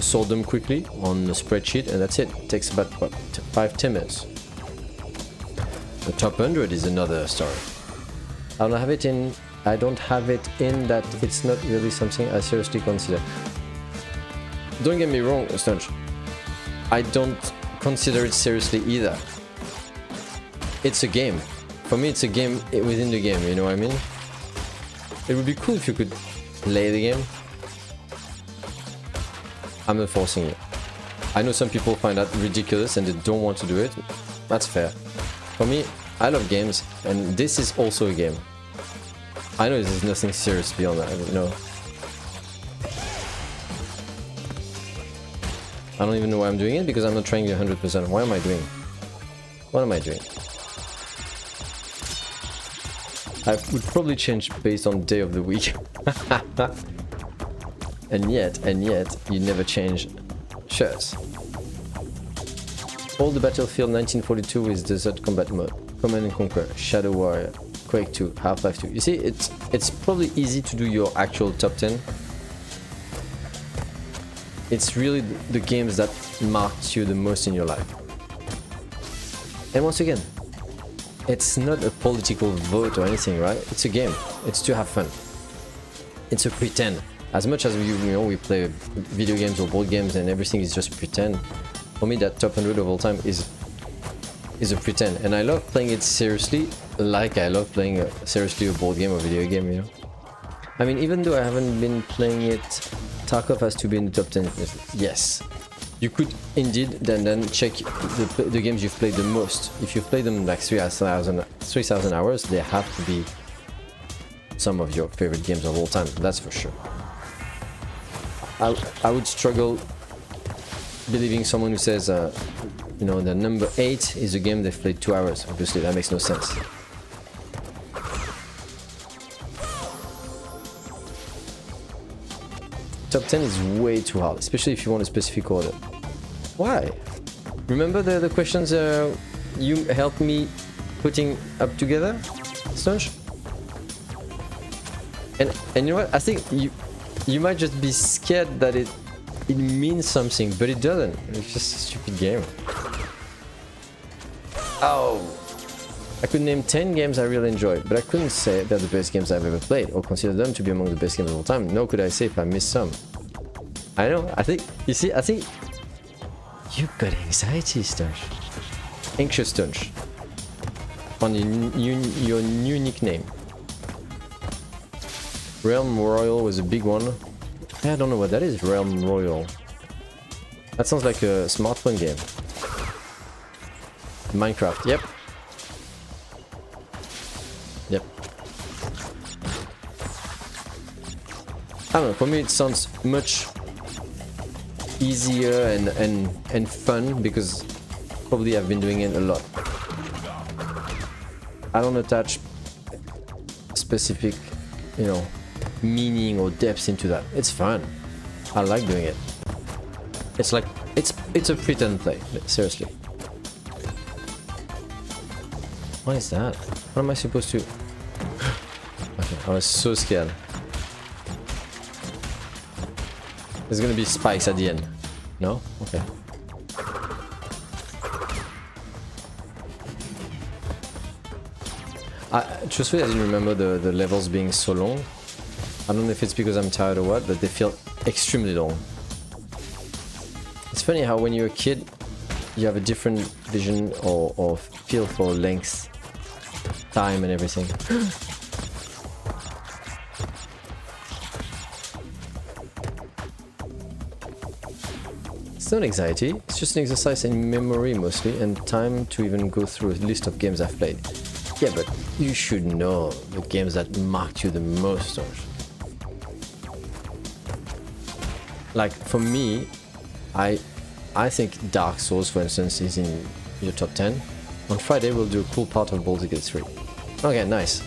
sort them quickly on a spreadsheet and that's it. It takes about, what, 5-10 minutes. The top 100 is another story. I don't have it in that it's not really something I seriously consider. don't get me wrong, Stunch. I don't consider it seriously either. It's a game. For me, it's a game within the game, you know what I mean? It would be cool if you could play the game. I'm not forcing you. I know some people find that ridiculous and they don't want to do it. That's fair. For me, I love games, and this is also a game. I know there's nothing serious beyond that, you know. I don't even know why I'm doing it, because I'm not trying 100%. Why am I doing? What am I doing? I would probably change based on day of the week. and yet, you never change shirts. All the Battlefield 1942 with Desert Combat Mode, Command and Conquer, Shadow Warrior, Quake 2, Half-Life 2. You see, it's probably easy to do your actual top 10. It's really the games that marked you the most in your life. And once again, it's not a political vote or anything, right? It's a game. It's to have fun. It's a pretend. As much as we play video games or board games and everything is just pretend. For me, that top 100 of all time is a pretend, and I love playing it seriously, like I love playing seriously a board game or video game, you know. I mean, even though I haven't been playing it, Tarkov has to be in the top 10. Yes, you could indeed then check the games you've played the most. If you've played them like 3,000 hours, they have to be some of your favorite games of all time. That's for sure. I would struggle believing someone who says, you know, the number 8 is a game they've played 2 hours. Obviously, that makes no sense. Top 10 is way too hard, especially if you want a specific order. Why? Remember the questions you helped me putting up together, Stunch? And you know what? I think you might just be scared that it means something, but it doesn't. It's just a stupid game. Oh! I could name 10 games I really enjoyed, but I couldn't say they're the best games I've ever played, or consider them to be among the best games of all time. Nor could I say if I missed some. I know, I think you've got anxiety, Stunch. Anxious Stunch. On your new nickname. Realm Royal was a big one. I don't know what that is, Realm Royal. That sounds like a smartphone game. Minecraft, yep. Yep. I don't know, for me it sounds much easier and fun, because probably I've been doing it a lot. I don't attach specific, you know, meaning or depth into that. It's fun. I like doing it. It's like it's a pretend play, seriously. What is that? What am I supposed to? Okay, I was so scared. There's gonna be spikes at the end. No? Okay. Truthfully, I didn't remember the levels being so long. I don't know if it's because I'm tired or what, but they feel extremely long. It's funny how when you're a kid, you have a different vision or feel for length, time and everything. It's not anxiety, it's just an exercise in memory mostly, and time to even go through a list of games I've played. Yeah, but you should know the games that marked you the most. Like, for me, I think Dark Souls, for instance, is in your top 10. On Friday, we'll do a cool part of Baldur's Gate 3. Okay, nice.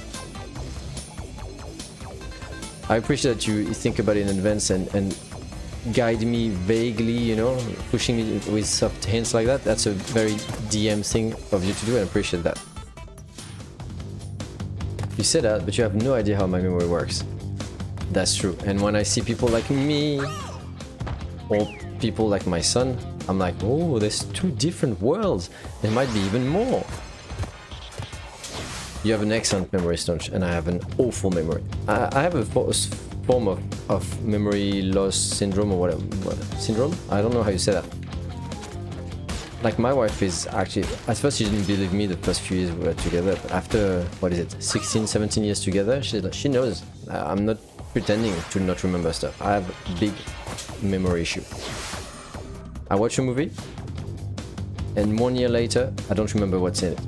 I appreciate that you think about it in advance and guide me vaguely, you know, pushing me with soft hints like that. That's a very DM thing of you to do, and I appreciate that. You say that, but you have no idea how my memory works. That's true. And when I see people like me, or people like my son, I'm like, oh, there's two different worlds. There might be even more. You have an excellent memory, Stunch, and I have an awful memory. I have a form of memory loss syndrome or whatever. Syndrome? I don't know how you say that. Like my wife is actually, at first she didn't believe me the first few years we were together, but after, what is it, 16, 17 years together, she knows. I'm not pretending to not remember stuff. I have a big memory issue. I watch a movie, and 1 year later, I don't remember what's in it.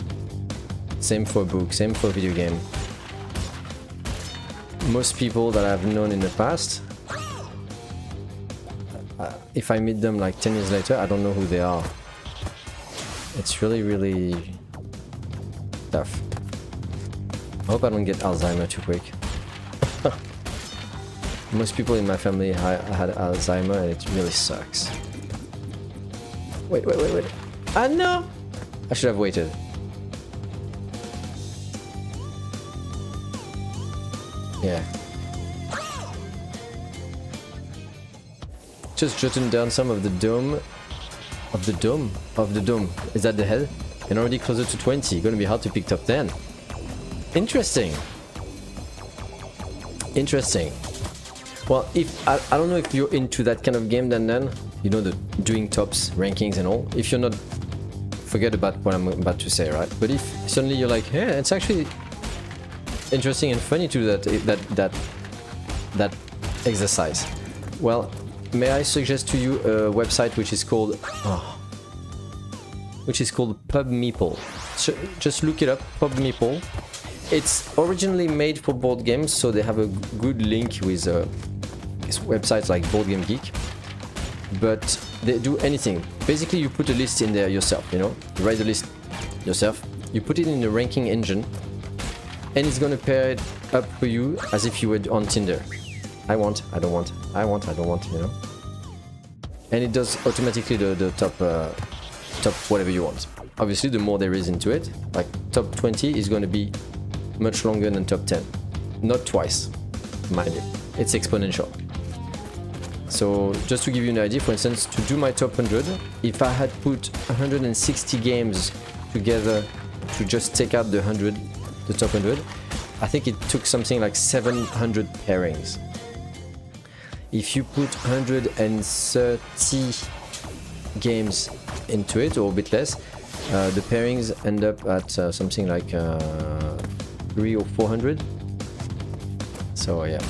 Same for a book, same for a video game. Most people that I've known in the past, if I meet them like 10 years later, I don't know who they are. It's really, really tough. I hope I don't get Alzheimer too quick. Most people in my family had Alzheimer and it really sucks. Wait. Ah no! I should have waited. Yeah. Just jotting down some of the dome. Of the dome. Is that the head? And already closer to 20. Gonna be hard to pick top 10. Interesting. Well, if I don't know if you're into that kind of game, then you know, the doing tops, rankings and all. If you're not, forget about what I'm about to say, right? But if suddenly you're like, yeah, it's actually interesting and funny to do that exercise. Well, may I suggest to you a website which is called PubMeeple. So just look it up, PubMeeple. It's originally made for board games, so they have a good link with websites like Board Game Geek. But they do anything. Basically, you put a list in there yourself, you know? You write the list yourself, you put it in the ranking engine, and it's gonna pair it up for you as if you were on Tinder. I want, I don't want, I want, I don't want, you know? And it does automatically the top whatever you want. Obviously, the more there is into it, like top 20 is going to be much longer than top 10. Not twice, mind you. It's exponential. So just to give you an idea, for instance, to do my top 100, if I had put 160 games together to just take out the top 100, I think it took something like 700 pairings. If you put 130 games into it, or a bit less, the pairings end up at something like 300 or 400. So yeah.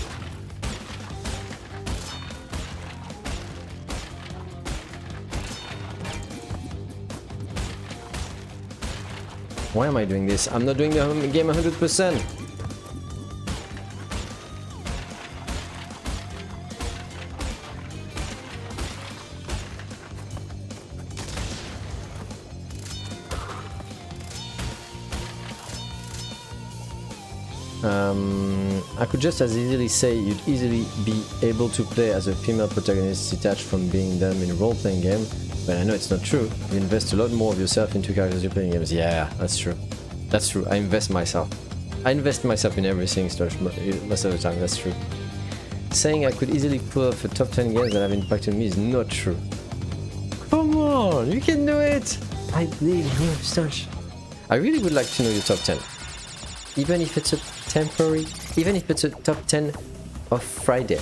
Why am I doing this? I'm not doing the game 100%. I could just as easily say you'd easily be able to play as a female protagonist detached from being them in a role-playing game, but I know it's not true. You invest a lot more of yourself into characters you're playing games. Yeah, that's true. That's true. I invest myself in everything most of the time. That's true. Saying I could easily pull off a top 10 games that have impacted me is not true. Come on, you can do it! I believe in you, Stunch. I really would like to know your top 10. Even if it's a temporary, even if it's a top 10 of Friday.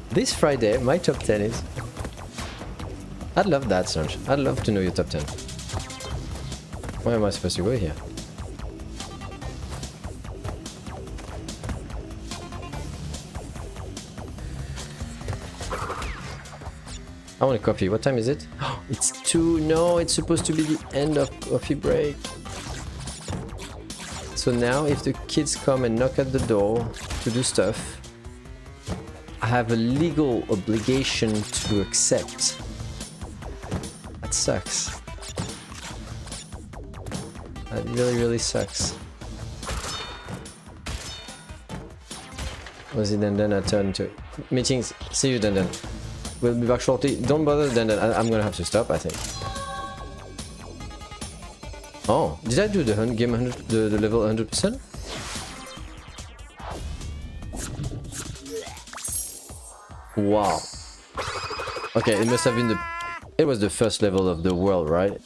This Friday, my top 10 is... I'd love that, Stunch. I'd love to know your top 10. Where am I supposed to go here? I want a coffee. What time is it? It's 2. No, it's supposed to be the end of coffee break. So now if the kids come and knock at the door to do stuff, I have a legal obligation to accept. That sucks. That really, really sucks. Was it Dandan? I turned to meetings. See you, Dandan. We'll be back shortly. Don't bother, Dandan. I'm gonna have to stop, I think. Oh, did I do the game 100, the level 100%? Wow. Okay, it must have been it was the first level of the world, right?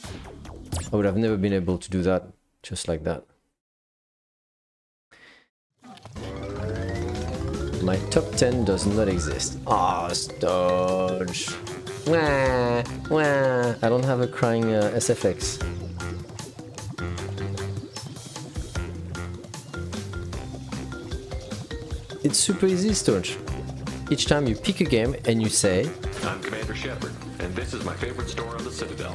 I would have never been able to do that just like that. My top 10 does not exist. Ah, Stodge. Wah, wah. I don't have a crying SFX. It's super easy, Stodge. Each time you pick a game and you say, I'm Commander Shepard, and this is my favorite store on the Citadel.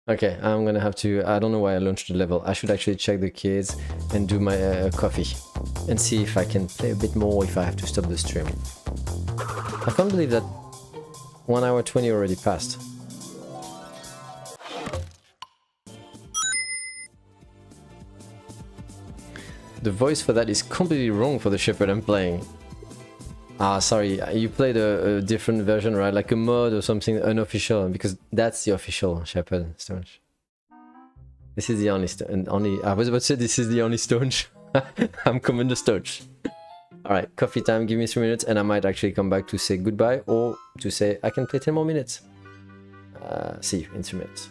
okay, I'm gonna have to, I don't know why I launched the level. I should actually check the kids and do my coffee and see if I can play a bit more if I have to stop the stream. I can't believe that 1 hour 20 already passed. The voice for that is completely wrong for the Shepherd I'm playing. Ah, sorry, you played a different version, right? Like a mod or something unofficial, because that's the official Shepherd Stonge. This is the only I was about to say this is the only Stonge. I'm Commander Stonge. Alright, coffee time, give me 3 minutes and I might actually come back to say goodbye or to say I can play 10 more minutes. See you in 3 minutes.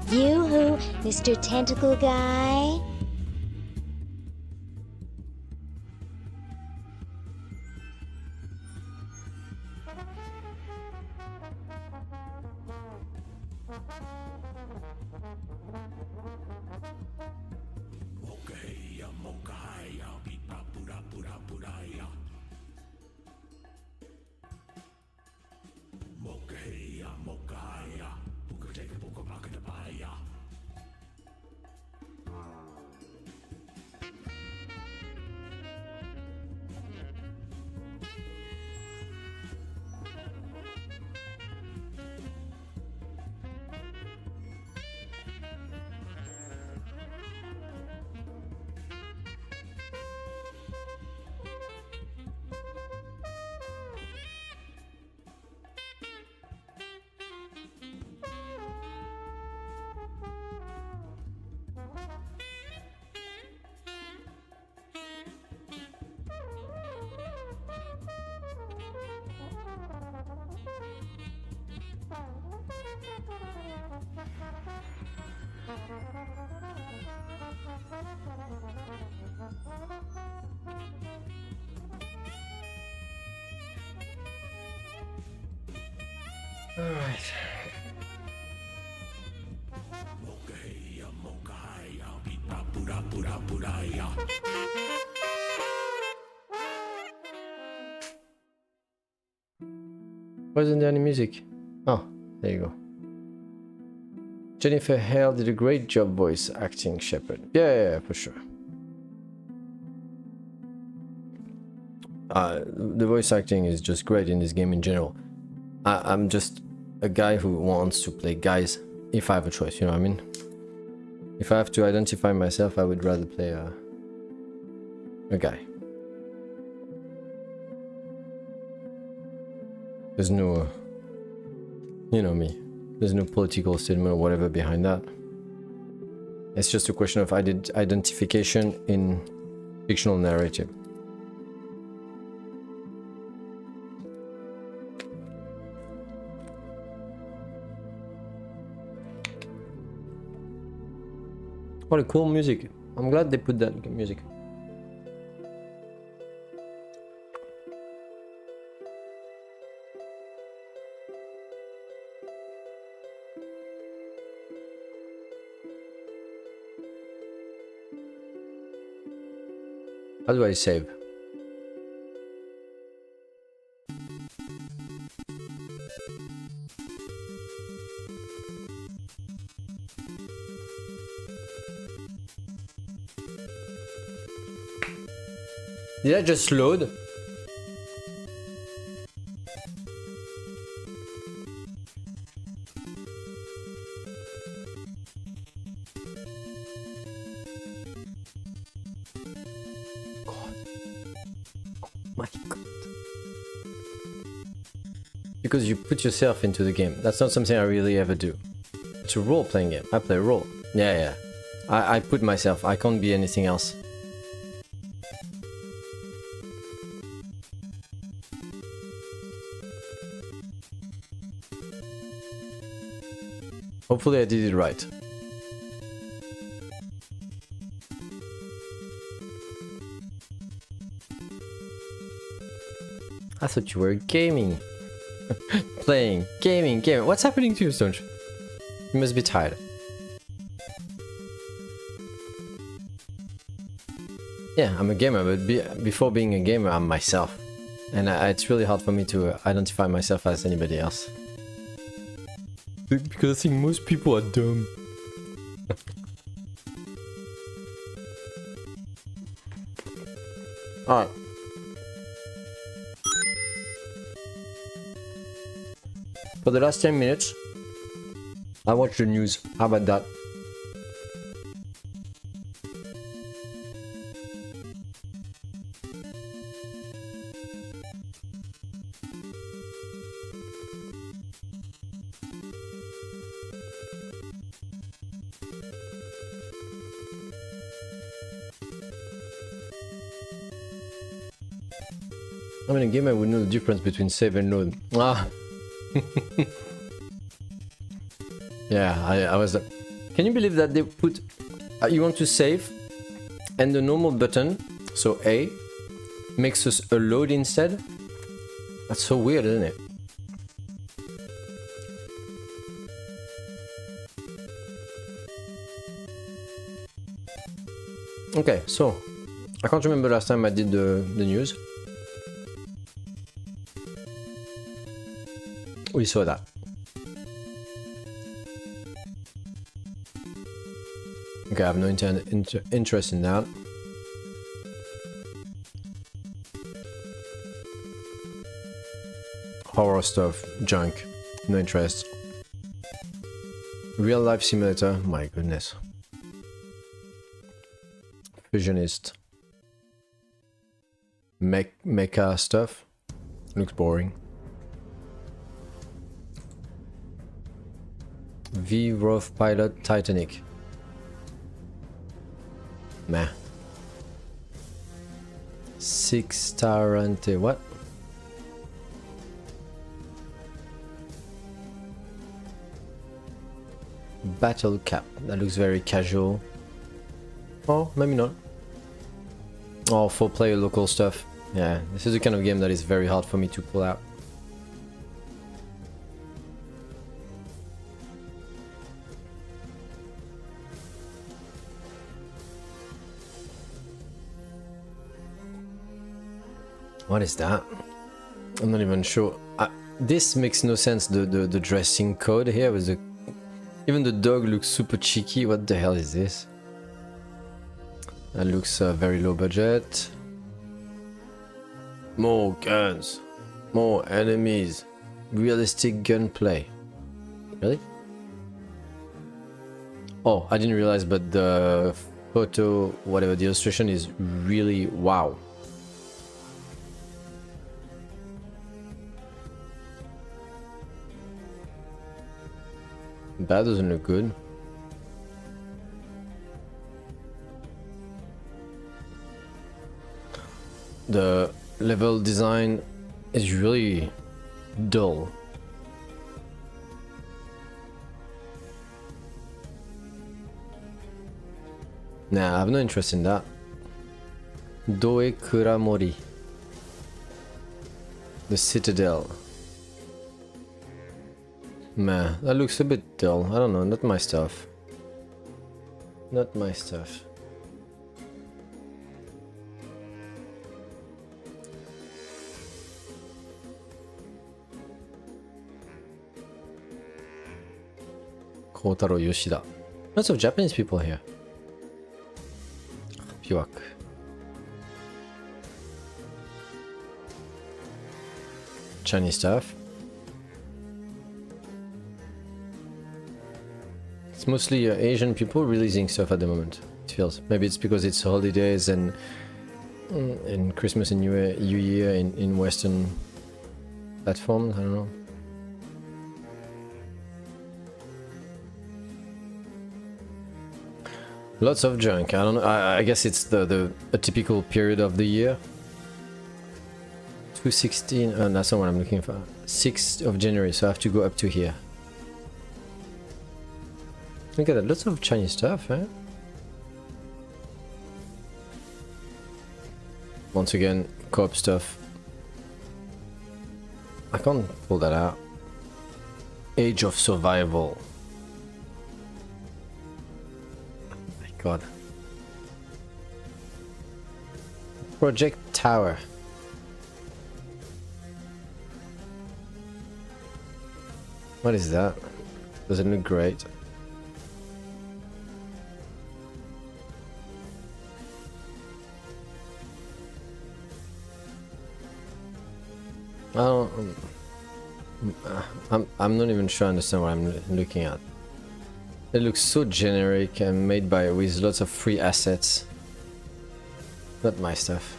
Yoo-hoo, Mr. Tentacle Guy. Alright. Why isn't there any music? Oh, there you go. Jennifer Hale did a great job voice acting Shepard. Yeah, for sure. The voice acting is just great in this game in general. I'm just a guy who wants to play guys if I have a choice, you know what I mean? If I have to identify myself, I would rather play a guy. There's no, you know me, there's no political statement or whatever behind that. It's just a question of identification in fictional narrative. What a cool music. I'm glad they put that music. How do I save? Did I just load? My God. Because you put yourself into the game. That's not something I really ever do. It's a role-playing game. I play a role. Yeah. I put myself. I can't be anything else. Hopefully I did it right. I thought you were gaming. Playing. Gaming. What's happening to you, Stonch? You must be tired. Yeah, I'm a gamer, but before being a gamer, I'm myself. And it's really hard for me to identify myself as anybody else. Because I think most people are dumb. Alright. For the last 10 minutes, I watched the news. How about that? I mean, a gamer would know the difference between save and load. Ah. Yeah, I was. Can you believe that they put? You want to save, and the normal button, so A, makes us a load instead. That's so weird, isn't it? Okay, so I can't remember last time I did the news. We saw that. Okay, I have no interest in that. Horror stuff, junk, no interest. Real life simulator, my goodness. Fusionist. Mecha stuff, looks boring. V Rough Pilot Titanic. Meh. 6 Tarante. What? Battle cap. That looks very casual. Oh, maybe not. Oh, 4-player local stuff. Yeah, this is the kind of game that is very hard for me to pull out. What is that? I'm not even sure. This makes no sense, the dressing code here with the... Even the dog looks super cheeky. What the hell is this? That looks very low budget. More guns. More enemies. Realistic gunplay. Really? Oh, I didn't realize, but the photo, whatever, the illustration is really wow. That doesn't look good. The level design is really dull. Nah, I have no interest in that. Doe Kuramori. The Citadel. Meh, that looks a bit dull. I don't know, not my stuff. Not my stuff. Kotaro Yoshida. Lots of Japanese people here. Bjork. Chinese stuff. It's mostly Asian people releasing stuff at the moment, it feels. Maybe it's because it's holidays and Christmas and New Year in Western platforms, I don't know. Lots of junk. I don't know. I guess it's a typical period of the year. 216. That's not what I'm looking for. 6th of January. So I have to go up to here. Look at that. Lots of Chinese stuff, eh? Once again, co-op stuff. I can't pull that out. Age of Survival. God. Project Tower. What is that? Doesn't look great. I don't... I'm not even sure I understand what I'm looking at. It looks so generic and made with lots of free assets. Not my stuff.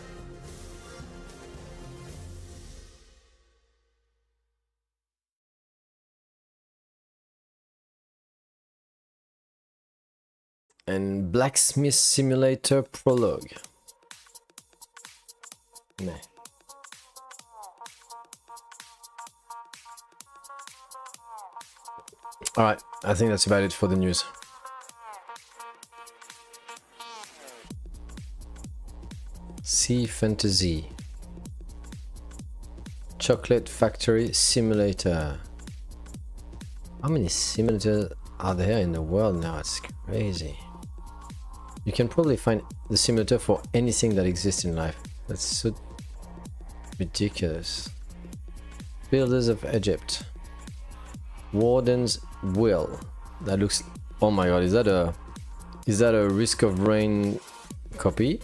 And Blacksmith Simulator Prologue. Nah. Alright, I think that's about it for the news. Sea Fantasy. Chocolate Factory Simulator. How many simulators are there in the world now? It's crazy. You can probably find the simulator for anything that exists in life. That's so ridiculous. Builders of Egypt. Warden's Will. That looks... Oh my god, is that a Risk of Rain copy?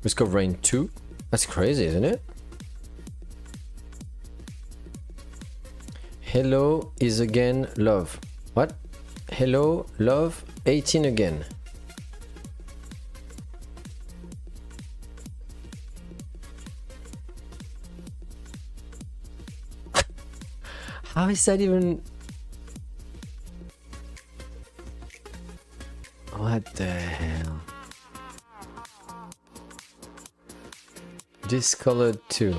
Risk of Rain 2? That's crazy, isn't it? Hello is again love. What? Hello, love, 18 again. How is that even... What the hell? Discolored too.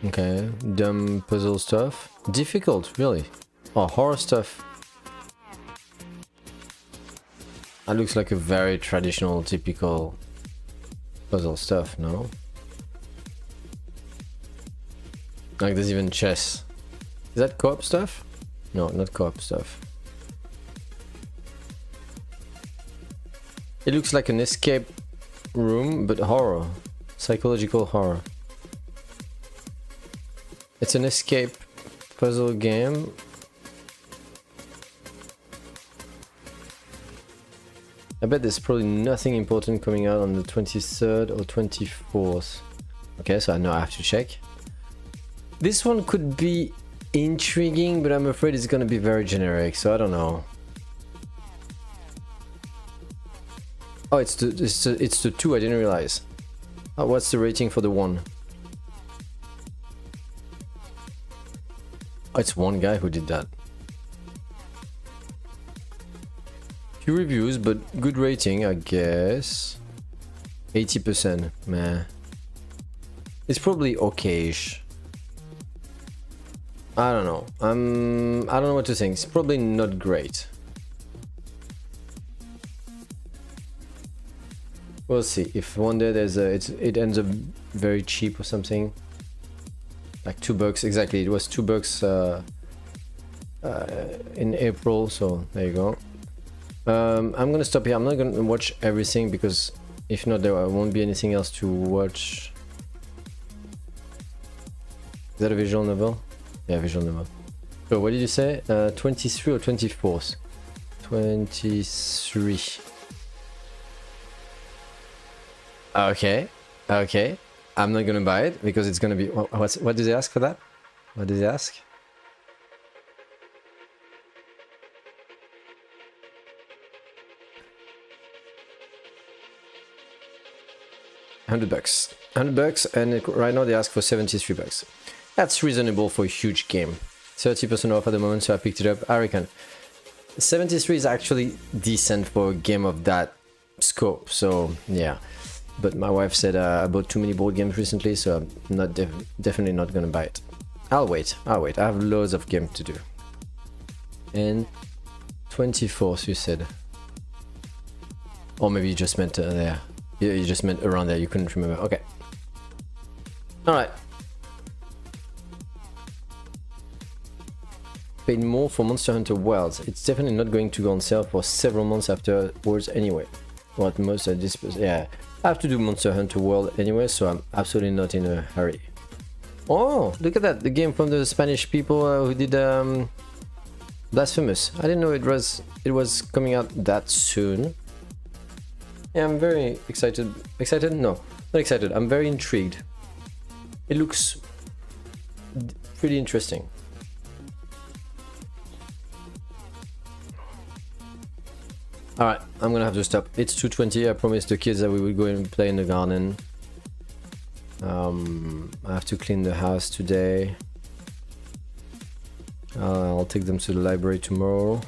Okay, dumb puzzle stuff. Difficult, really. Oh, horror stuff. That looks like a very traditional, typical puzzle stuff, no? Like there's even chess. Is that co-op stuff? No, not co-op stuff. It looks like an escape room, but horror. Psychological horror. It's an escape puzzle game. I bet there's probably nothing important coming out on the 23rd or 24th. Okay, so I know I have to check. This one could be intriguing, but I'm afraid it's gonna be very generic, so I don't know. Oh, it's the 2, I didn't realize. Oh, what's the rating for the 1? Oh, it's one guy who did that. Few reviews, but good rating, I guess. 80%, meh. It's probably okay-ish. I don't know. I don't know what to think. It's probably not great. We'll see. If one day there's it ends up very cheap or something. Like $2 exactly. It was $2 in April, so there you go. I'm gonna stop here. I'm not gonna watch everything because if not, there won't be anything else to watch. Is that a visual novel? Yeah, visual novel. So what did you say? 23 or 24th? 23. Okay, okay. I'm not gonna buy it because it's gonna be. What did they ask for that? What did they ask? $100. $100, and right now they ask for $73. That's reasonable for a huge game. 30% off at the moment, so I picked it up. I reckon 73 is actually decent for a game of that scope. So yeah, but my wife said I bought too many board games recently, so I'm not definitely not gonna buy it. I'll wait. I have loads of games to do. And 24th, you said, or maybe you just meant there. Yeah, you just meant around there. You couldn't remember. Okay. All right. Paid more for Monster Hunter Wilds. It's definitely not going to go on sale for several months afterwards anyway. Or at most at this, yeah. I have to do Monster Hunter World anyway, so I'm absolutely not in a hurry. Oh, look at that! The game from the Spanish people who did Blasphemous. I didn't know it was coming out that soon. Yeah, I'm very excited. Excited? No, not excited. I'm very intrigued. It looks pretty interesting. Alright, I'm gonna have to stop. It's 2:20. I promised the kids that we would go and play in the garden. I have to clean the house today. I'll take them to the library tomorrow.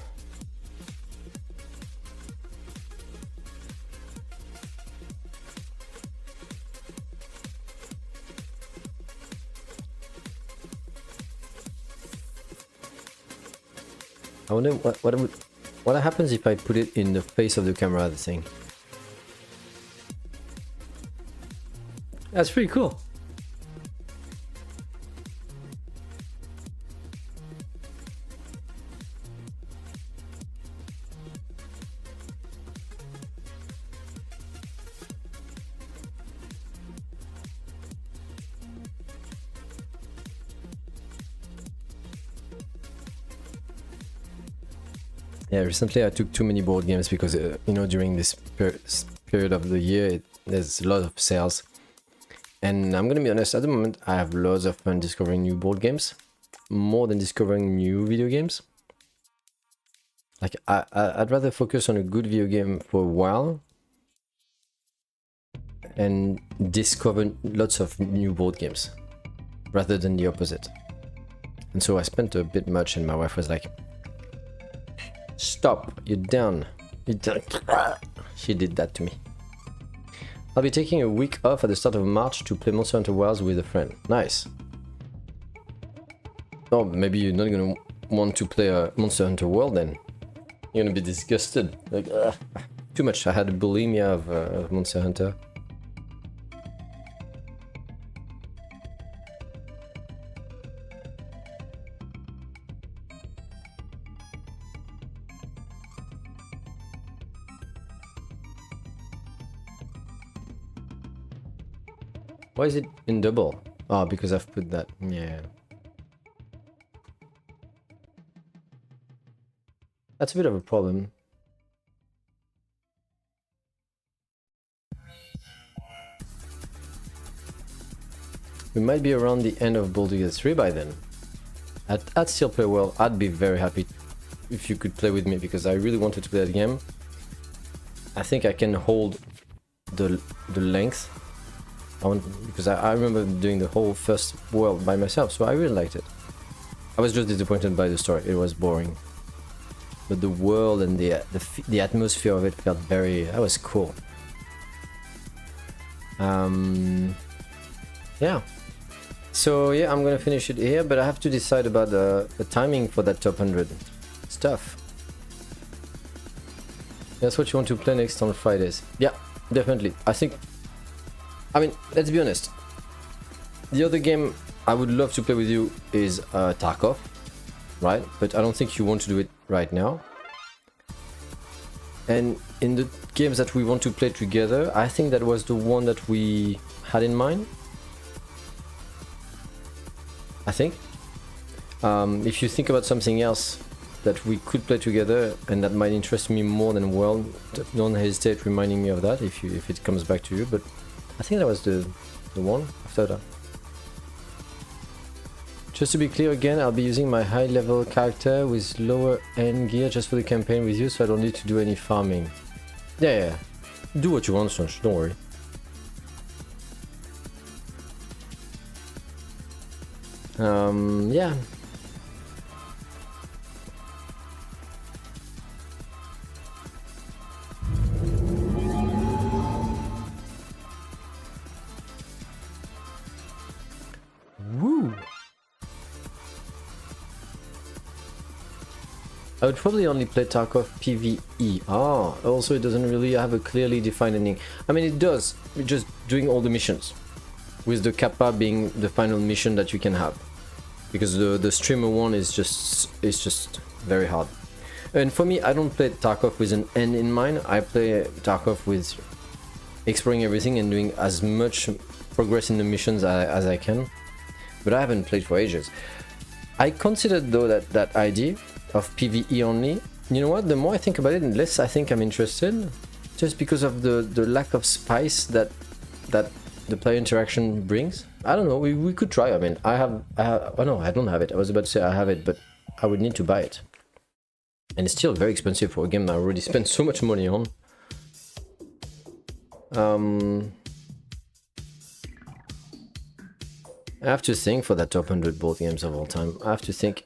I wonder what happens if I put it in the face of the camera, the thing. That's pretty cool. Yeah, recently I took too many board games because, you know, during this period of the year, there's a lot of sales. And I'm gonna be honest, at the moment, I have loads of fun discovering new board games, more than discovering new video games. Like, I'd rather focus on a good video game for a while and discover lots of new board games, rather than the opposite. And so I spent a bit much, and my wife was like, "Stop, you're done. You're done." She did that to me. I'll be taking a week off at the start of March to play Monster Hunter Wilds with a friend. Nice. Oh, maybe you're not gonna want to play a Monster Hunter World, then you're gonna be disgusted. Like, too much. I had a bulimia of Monster Hunter. Why is it in double? Oh, because I've put that. Yeah. That's a bit of a problem. We might be around the end of Baldur's Gate 3 by then. I'd still play well. I'd be very happy if you could play with me because I really wanted to play that game. I think I can hold the length. Because I remember doing the whole first world by myself, so I really liked it. I was just disappointed by the story. It was boring. But the world and the atmosphere of it felt very... That was cool. Yeah. So yeah, I'm gonna finish it here, but I have to decide about the timing for that top 100 stuff. That's what you want to play next on Fridays. Yeah, definitely. I mean, let's be honest. The other game I would love to play with you is Tarkov, right? But I don't think you want to do it right now. And in the games that we want to play together, I think that was the one that we had in mind. I think. If you think about something else that we could play together and that might interest me more than World, don't hesitate reminding me of that if it comes back to you. But I think that was the one after that. Just to be clear again, I'll be using my high level character with lower end gear just for the campaign with you, so I don't need to do any farming. Yeah. Do what you want, Sonch, don't worry. Yeah. Woo! I would probably only play Tarkov PvE. Ah, also it doesn't really have a clearly defined ending. I mean, it does. We're just doing all the missions, with the Kappa being the final mission that you can have, because the streamer one is just very hard. And for me, I don't play Tarkov with an end in mind. I play Tarkov with exploring everything and doing as much progress in the missions as I can. But I haven't played for ages. I considered though that idea of PvE only. You know what? The more I think about it, the less I think I'm interested, just because of the lack of spice that the player interaction brings. I don't know. We could try. I mean, oh no, I don't have it. I was about to say I have it, but I would need to buy it, and it's still very expensive for a game that I already spent so much money on. I have to think for that top 100 board games of all time. I have to think.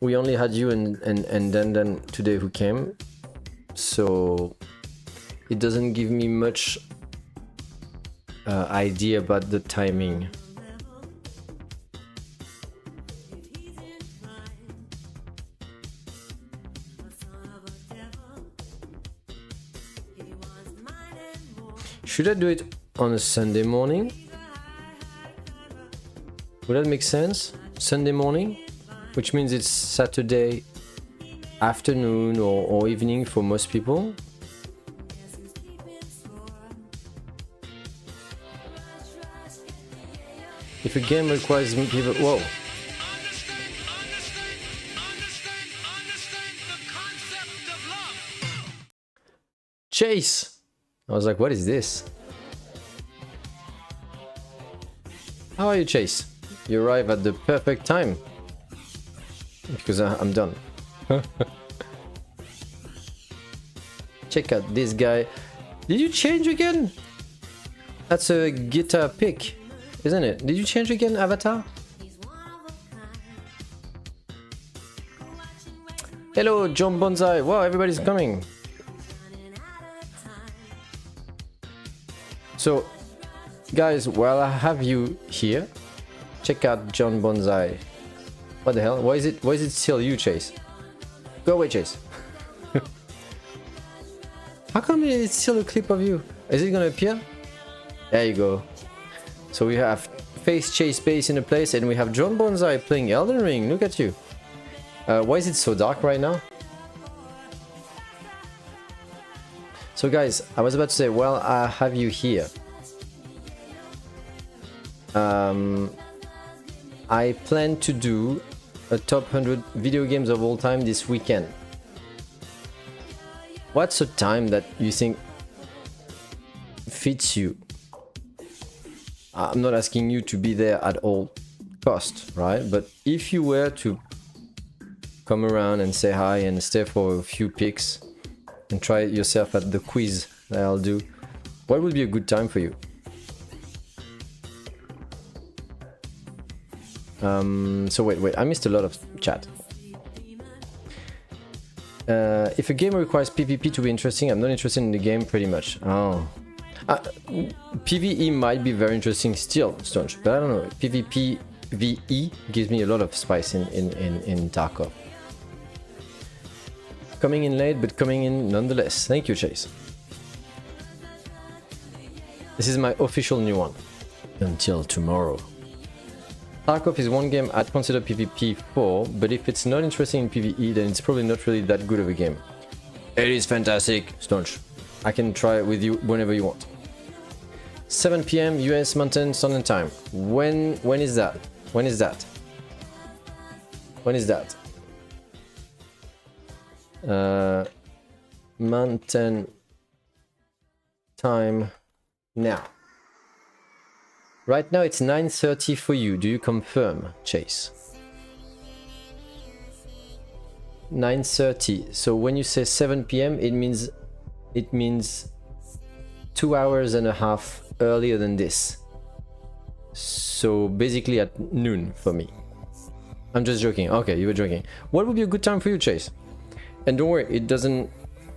We only had you and then today who came, so it doesn't give me much idea about the timing. Should I do it on a Sunday morning? Would that make sense? Sunday morning? Which means it's Saturday afternoon or evening for most people. If a game requires people... Whoa! Chase! I was like, what is this? How are you, Chase? You arrive at the perfect time. Because I'm done. Check out this guy. Did you change again? That's a guitar pick, isn't it? Did you change again, Avatar? Hello, John Bonsai. Wow, everybody's coming. So, guys, while I have you here, check out John Bonsai. What the hell? Why is it still you, Chase? Go away, Chase. How come it's still a clip of you? Is it gonna appear? There you go. So we have Face Chase Base in a place, and we have John Bonsai playing Elden Ring. Look at you. Why is it so dark right now? So guys, I was about to say, well, I have you here. I plan to do a top 100 video games of all time this weekend. What's a time that you think fits you? I'm not asking you to be there at all cost, right? But if you were to come around and say hi and stay for a few picks and try it yourself at the quiz that I'll do, what would be a good time for you? So wait, I missed a lot of chat. If a game requires PvP to be interesting, I'm not interested in the game pretty much. Oh. PvE might be very interesting still, Stonch, but I don't know. PvP VE gives me a lot of spice in Tarkov. Coming in late, but coming in nonetheless. Thank you, Chase. This is my official new one. Until tomorrow. Tarkov is one game I'd consider PvP for, but if it's not interesting in PvE, then it's probably not really that good of a game. It is fantastic, Stonch. I can try it with you whenever you want. 7 PM US Mountain Standard Time. When is that? When is that? When is that? Mountain Time now. Right now it's 9:30 for you. Do you confirm, Chase? 9:30. So when you say 7 PM, it means 2 hours and a half earlier than this. So basically at noon for me. I'm just joking. Okay, you were joking. What would be a good time for you, Chase? And don't worry, it doesn't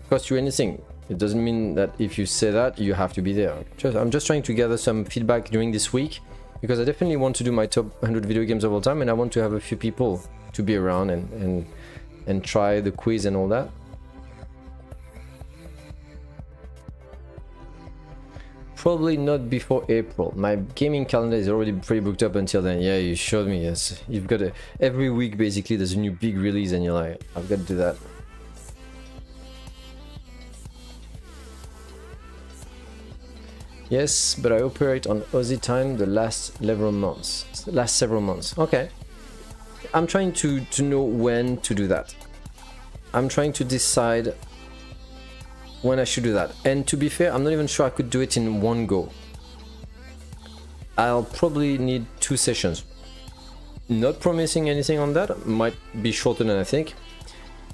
cost you anything. It doesn't mean that if you say that, you have to be there. I'm just trying to gather some feedback during this week, because I definitely want to do my top 100 video games of all time, and I want to have a few people to be around and try the quiz and all that. Probably not before April. My gaming calendar is already pretty booked up until then. Yeah, you showed me. Yes, you've got every week basically there's a new big release, and you're like, I've got to do that. Yes, but I operate on Aussie time the last several months. Okay. I'm trying to know when to do that. I'm trying to decide when I should do that. And to be fair, I'm not even sure I could do it in one go. I'll probably need 2 sessions. Not promising anything on that. Might be shorter than I think.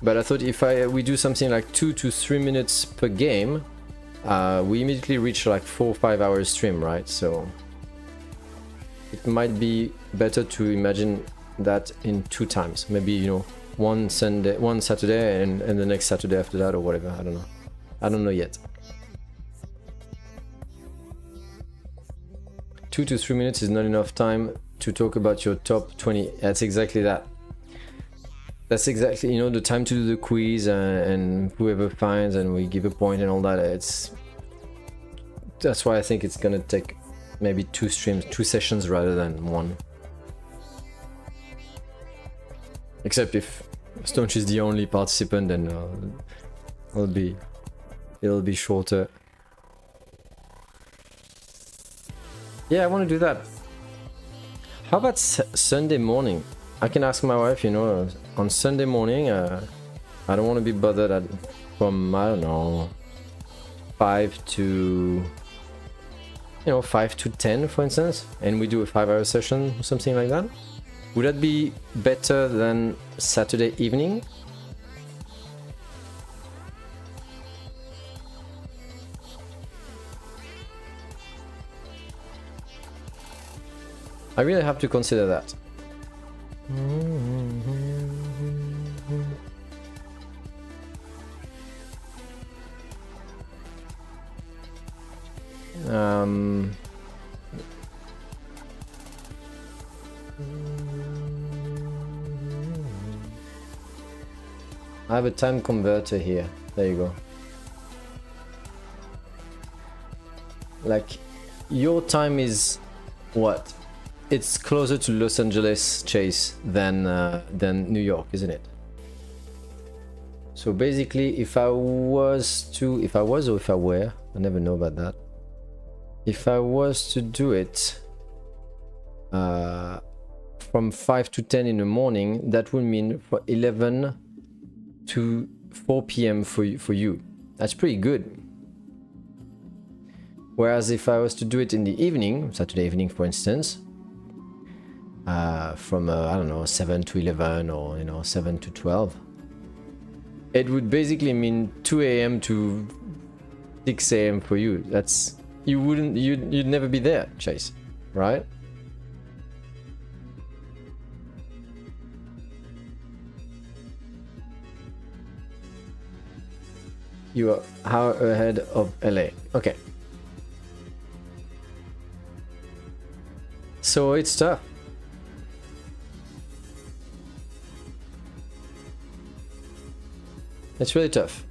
But I thought if we do something like 2 to 3 minutes per game, we immediately reach like 4 or 5 hours stream, right? So it might be better to imagine that in 2 times. Maybe, you know, one Saturday and the next Saturday after that, or whatever. I don't know. I don't know yet. 2 to 3 minutes is not enough time to talk about your top 20. That's exactly that. That's exactly, you know, the time to do the quiz and whoever finds and we give a point and all that. That's why I think it's gonna take maybe 2 sessions rather than 1. Except if Stonch is the only participant, then it'll be shorter. Yeah, I want to do that. How about Sunday morning? I can ask my wife, you know, on Sunday morning. I don't want to be bothered from, I don't know, 5 to 10, for instance, and we do a 5-hour session, something like that. Would that be better than Saturday evening? I really have to consider that. I have a time converter here. There you go. Like, your time is what? It's closer to Los Angeles, Chase, than New York, isn't it? So basically, if I were, I never know about that. If I was to do it from 5 to 10 in the morning, that would mean for 11 to 4 p.m. for you. That's pretty good. Whereas if I was to do it in the evening, Saturday evening for instance, from I don't know, 7 to 11 or 7 to 12, it would basically mean 2 a.m. to 6 a.m. for you. That's you'd never be there, Chase, right? You are how ahead of LA. Okay. So it's tough. It's really tough.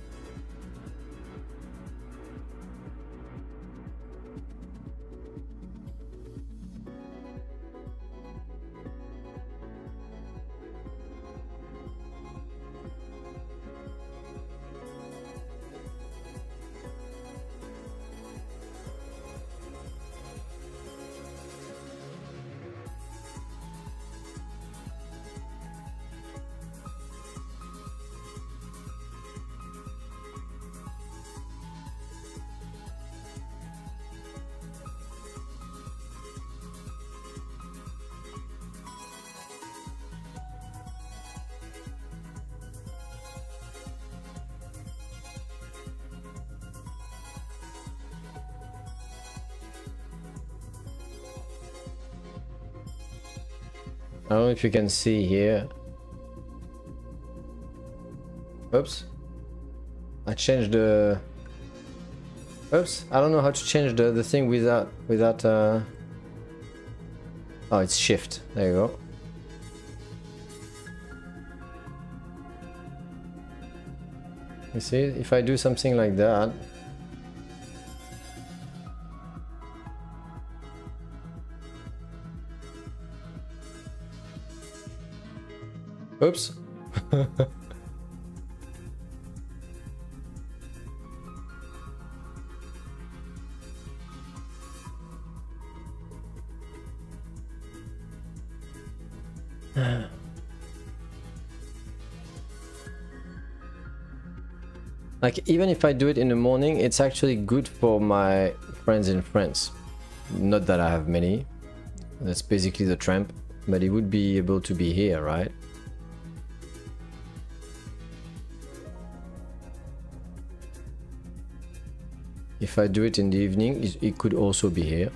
I don't know if you can see here. Oops. I changed the... Oops. I don't know how to change the thing without... Oh, it's shift. There you go. You see, if I do something like that... Oops. Like, even if I do it in the morning, it's actually good for my friends in France. Not that I have many. That's basically the tramp. But he would be able to be here, right? If I do it in the evening, it could also be here.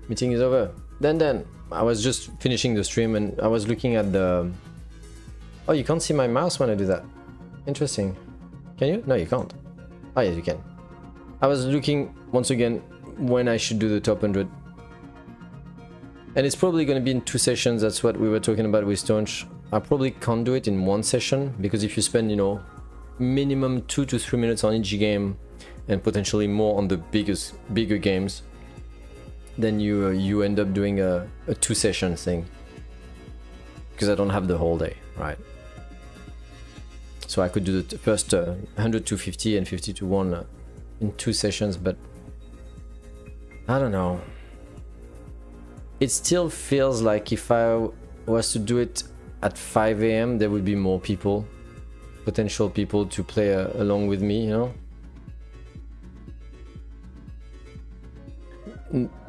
Meeting is over. Then, I was just finishing the stream and I was looking at the... Oh, you can't see my mouse when I do that. Interesting. Can you? No, you can't. Oh, yes, you can. I was looking, once again, when I should do the top 100. And it's probably going to be in 2 sessions. That's what we were talking about with Stonch. I probably can't do it in 1 session, because if you spend, minimum 2 to 3 minutes on each game and potentially more on the bigger games, then you end up doing a 2 session thing, because I don't have the whole day, right? So I could do the first 100 to 50 and 50 to 1 in 2 sessions, but I don't know. It still feels like if I was to do it at 5 a.m. there would be more people, potential people to play along with me,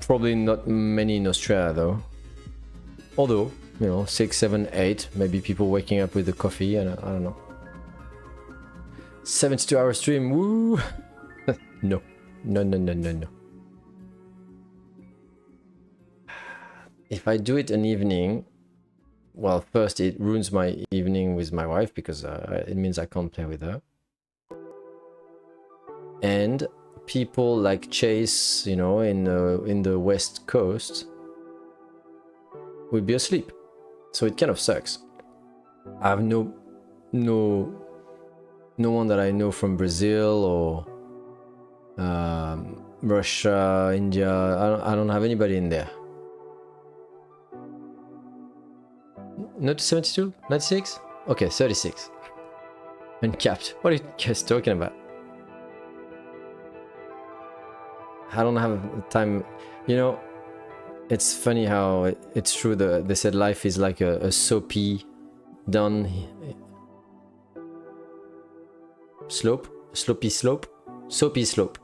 Probably not many in Australia though. Although, 6, 7, 8, maybe people waking up with a coffee, and I don't know. 72-hour stream, woo! No. If I do it an evening, well, first it ruins my evening with my wife, because it means I can't play with her. And people like Chase, in the West Coast, would be asleep. So it kind of sucks. I have no one that I know from Brazil or Russia, India. I don't have anybody in there. Not 72? 96? Okay, 36. Uncapped. What are you guys talking about? I don't have time. You know, it's funny how it's true. They said life is like a soapy slopey slope.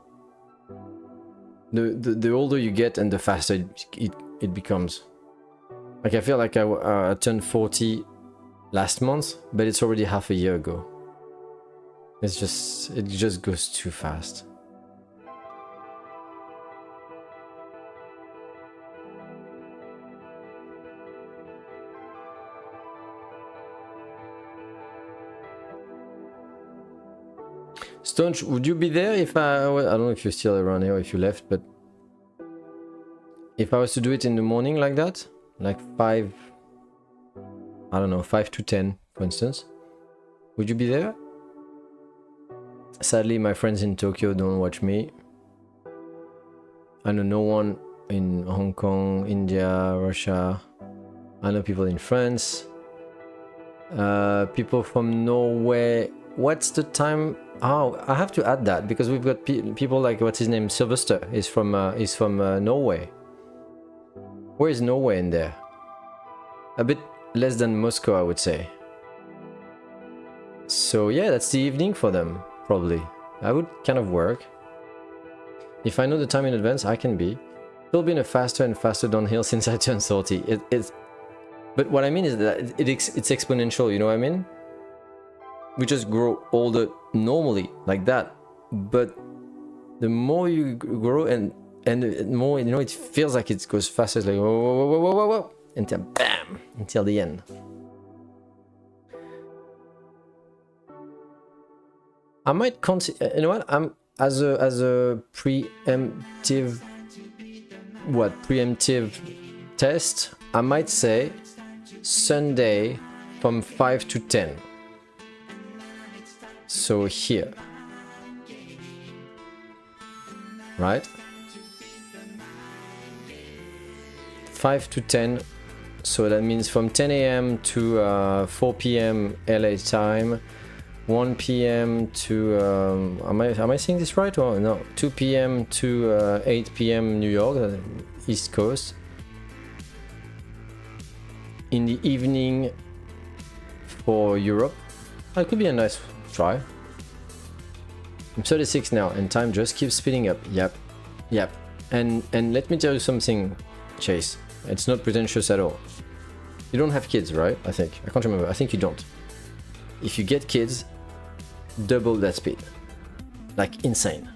The older you get and the faster it becomes. Like I feel like I turned 40 last month, but it's already half a year ago. It just goes too fast. Stone, would you be there if I don't know if you're still around here or if you left, but if I was to do it in the morning like that, like 5 to 10, for instance, would you be there? Sadly, my friends in Tokyo don't watch me. I know no one in Hong Kong, India, Russia. I know people in France. People from Norway. What's the time? Oh, I have to add that because we've got people like, what's his name? Sylvester is from Norway. Where is Norway in there? A bit less than Moscow, I would say. So yeah, that's the evening for them, probably. I would kind of work. If I know the time in advance, I can be. Still been a faster and faster downhill since I turned 30. But what I mean is that it's exponential, you know what I mean? We just grow older normally, like that. But the more you grow and the more, you know, it feels like it goes faster. It's like, whoa, until bam, until the end. I might consider, you know what, I'm as a preemptive test, I might say Sunday from 5 to 10. So here, right? 5 to 10, so that means from 10 a.m. to 4 p.m. LA time, 1 p.m. to am I saying this right or no? 2 p.m. to 8 p.m. New York, East Coast. In the evening for Europe, that could be a nice try. I'm 36 now, and time just keeps speeding up. Yep. And let me tell you something, Chase. It's not pretentious at all. You don't have kids, right? I think. I can't remember. I think you don't. If you get kids, double that speed. Like insane.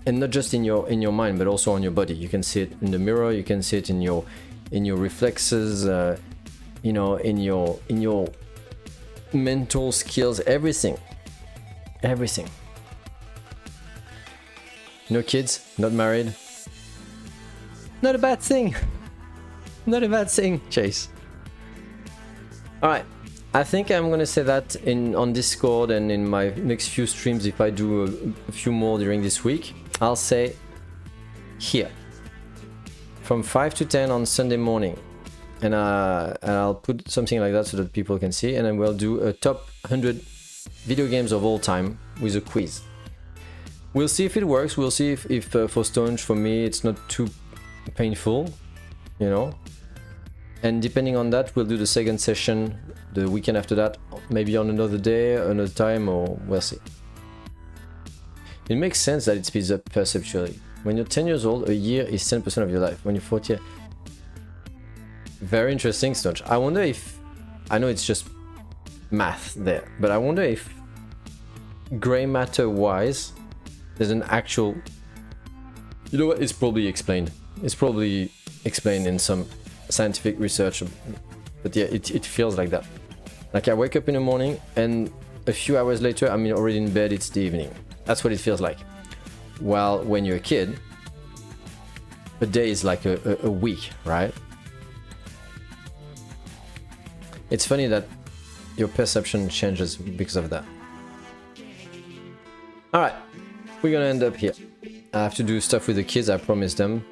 And not just in your mind, but also on your body. You can see it in the mirror. You can see it in your reflexes. You know, in your mental skills. Everything. No kids. Not married. Not a bad thing. Not a bad thing, Chase. Alright. I think I'm gonna say that on Discord and in my next few streams, if I do a few more during this week. I'll say here. From 5 to 10 on Sunday morning. And I'll put something like that so that people can see. And then we'll do a top 100 video games of all time with a quiz. We'll see if it works. We'll see if for Stonge, for me, it's not too painful, you know. And depending on that, we'll do the second session the weekend after that, maybe on another day, another time, or we'll see. It makes sense that it speeds up perceptually. When you're 10 years old, a year is 10% of your life. When you're 40, very interesting, Stonge. I wonder if, I know it's just math there, but I wonder if gray matter wise, there's an actual, you know what, it's probably explained. It's probably explained in some scientific research, but yeah, it feels like that. Like I wake up in the morning and a few hours later I'm already in bed, it's the evening. That's what it feels like. While when you're a kid, a day is like a week, right? It's funny that your perception changes because of that. Alright, we're gonna end up here. I have to do stuff with the kids, I promised them.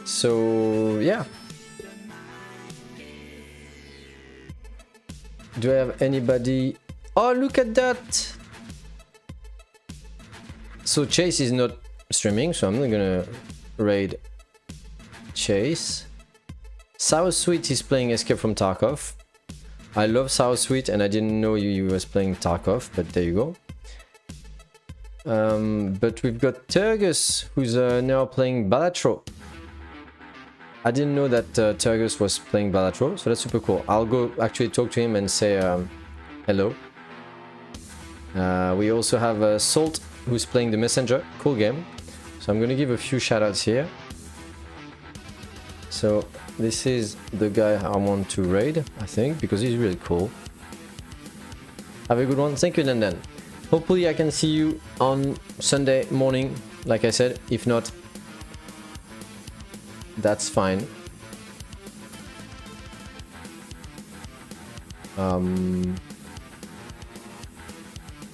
So, yeah. Do I have anybody? Oh, look at that! So Chase is not streaming, so I'm not gonna raid Chase. South Sweet is playing Escape from Tarkov. I love South Sweet and I didn't know you was playing Tarkov, but there you go. But we've got Turgus, who's now playing Balatro. I didn't know that Turgus was playing Balatro, so that's super cool. I'll go actually talk to him and say hello. We also have Salt, who's playing the Messenger. Cool game. So I'm gonna give a few shoutouts here. So this is the guy I want to raid, I think, because he's really cool. Have a good one. Thank you, Dan. Hopefully I can see you on Sunday morning, like I said. If not, that's fine.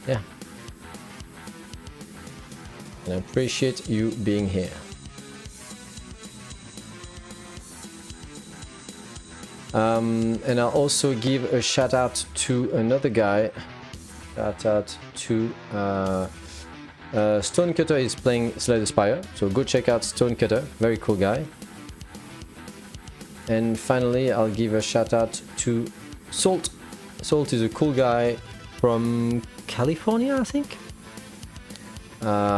Yeah. And I appreciate you being here. And I'll also give a shout out to another guy. Shout out to Stonecutter is playing Slay the Spire, so go check out Stonecutter, very cool guy. And finally, I'll give a shout out to Salt. Salt is a cool guy from California, I think.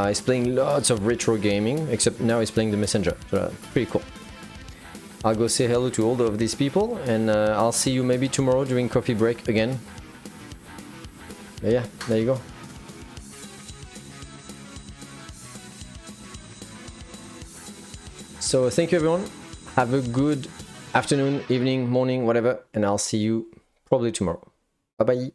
He's playing lots of retro gaming, except now he's playing the Messenger, so pretty cool. I'll go say hello to all of these people, and I'll see you maybe tomorrow during coffee break again. But yeah, there you go. So thank you everyone. Have a good afternoon, evening, morning, whatever, and I'll see you probably tomorrow. Bye bye.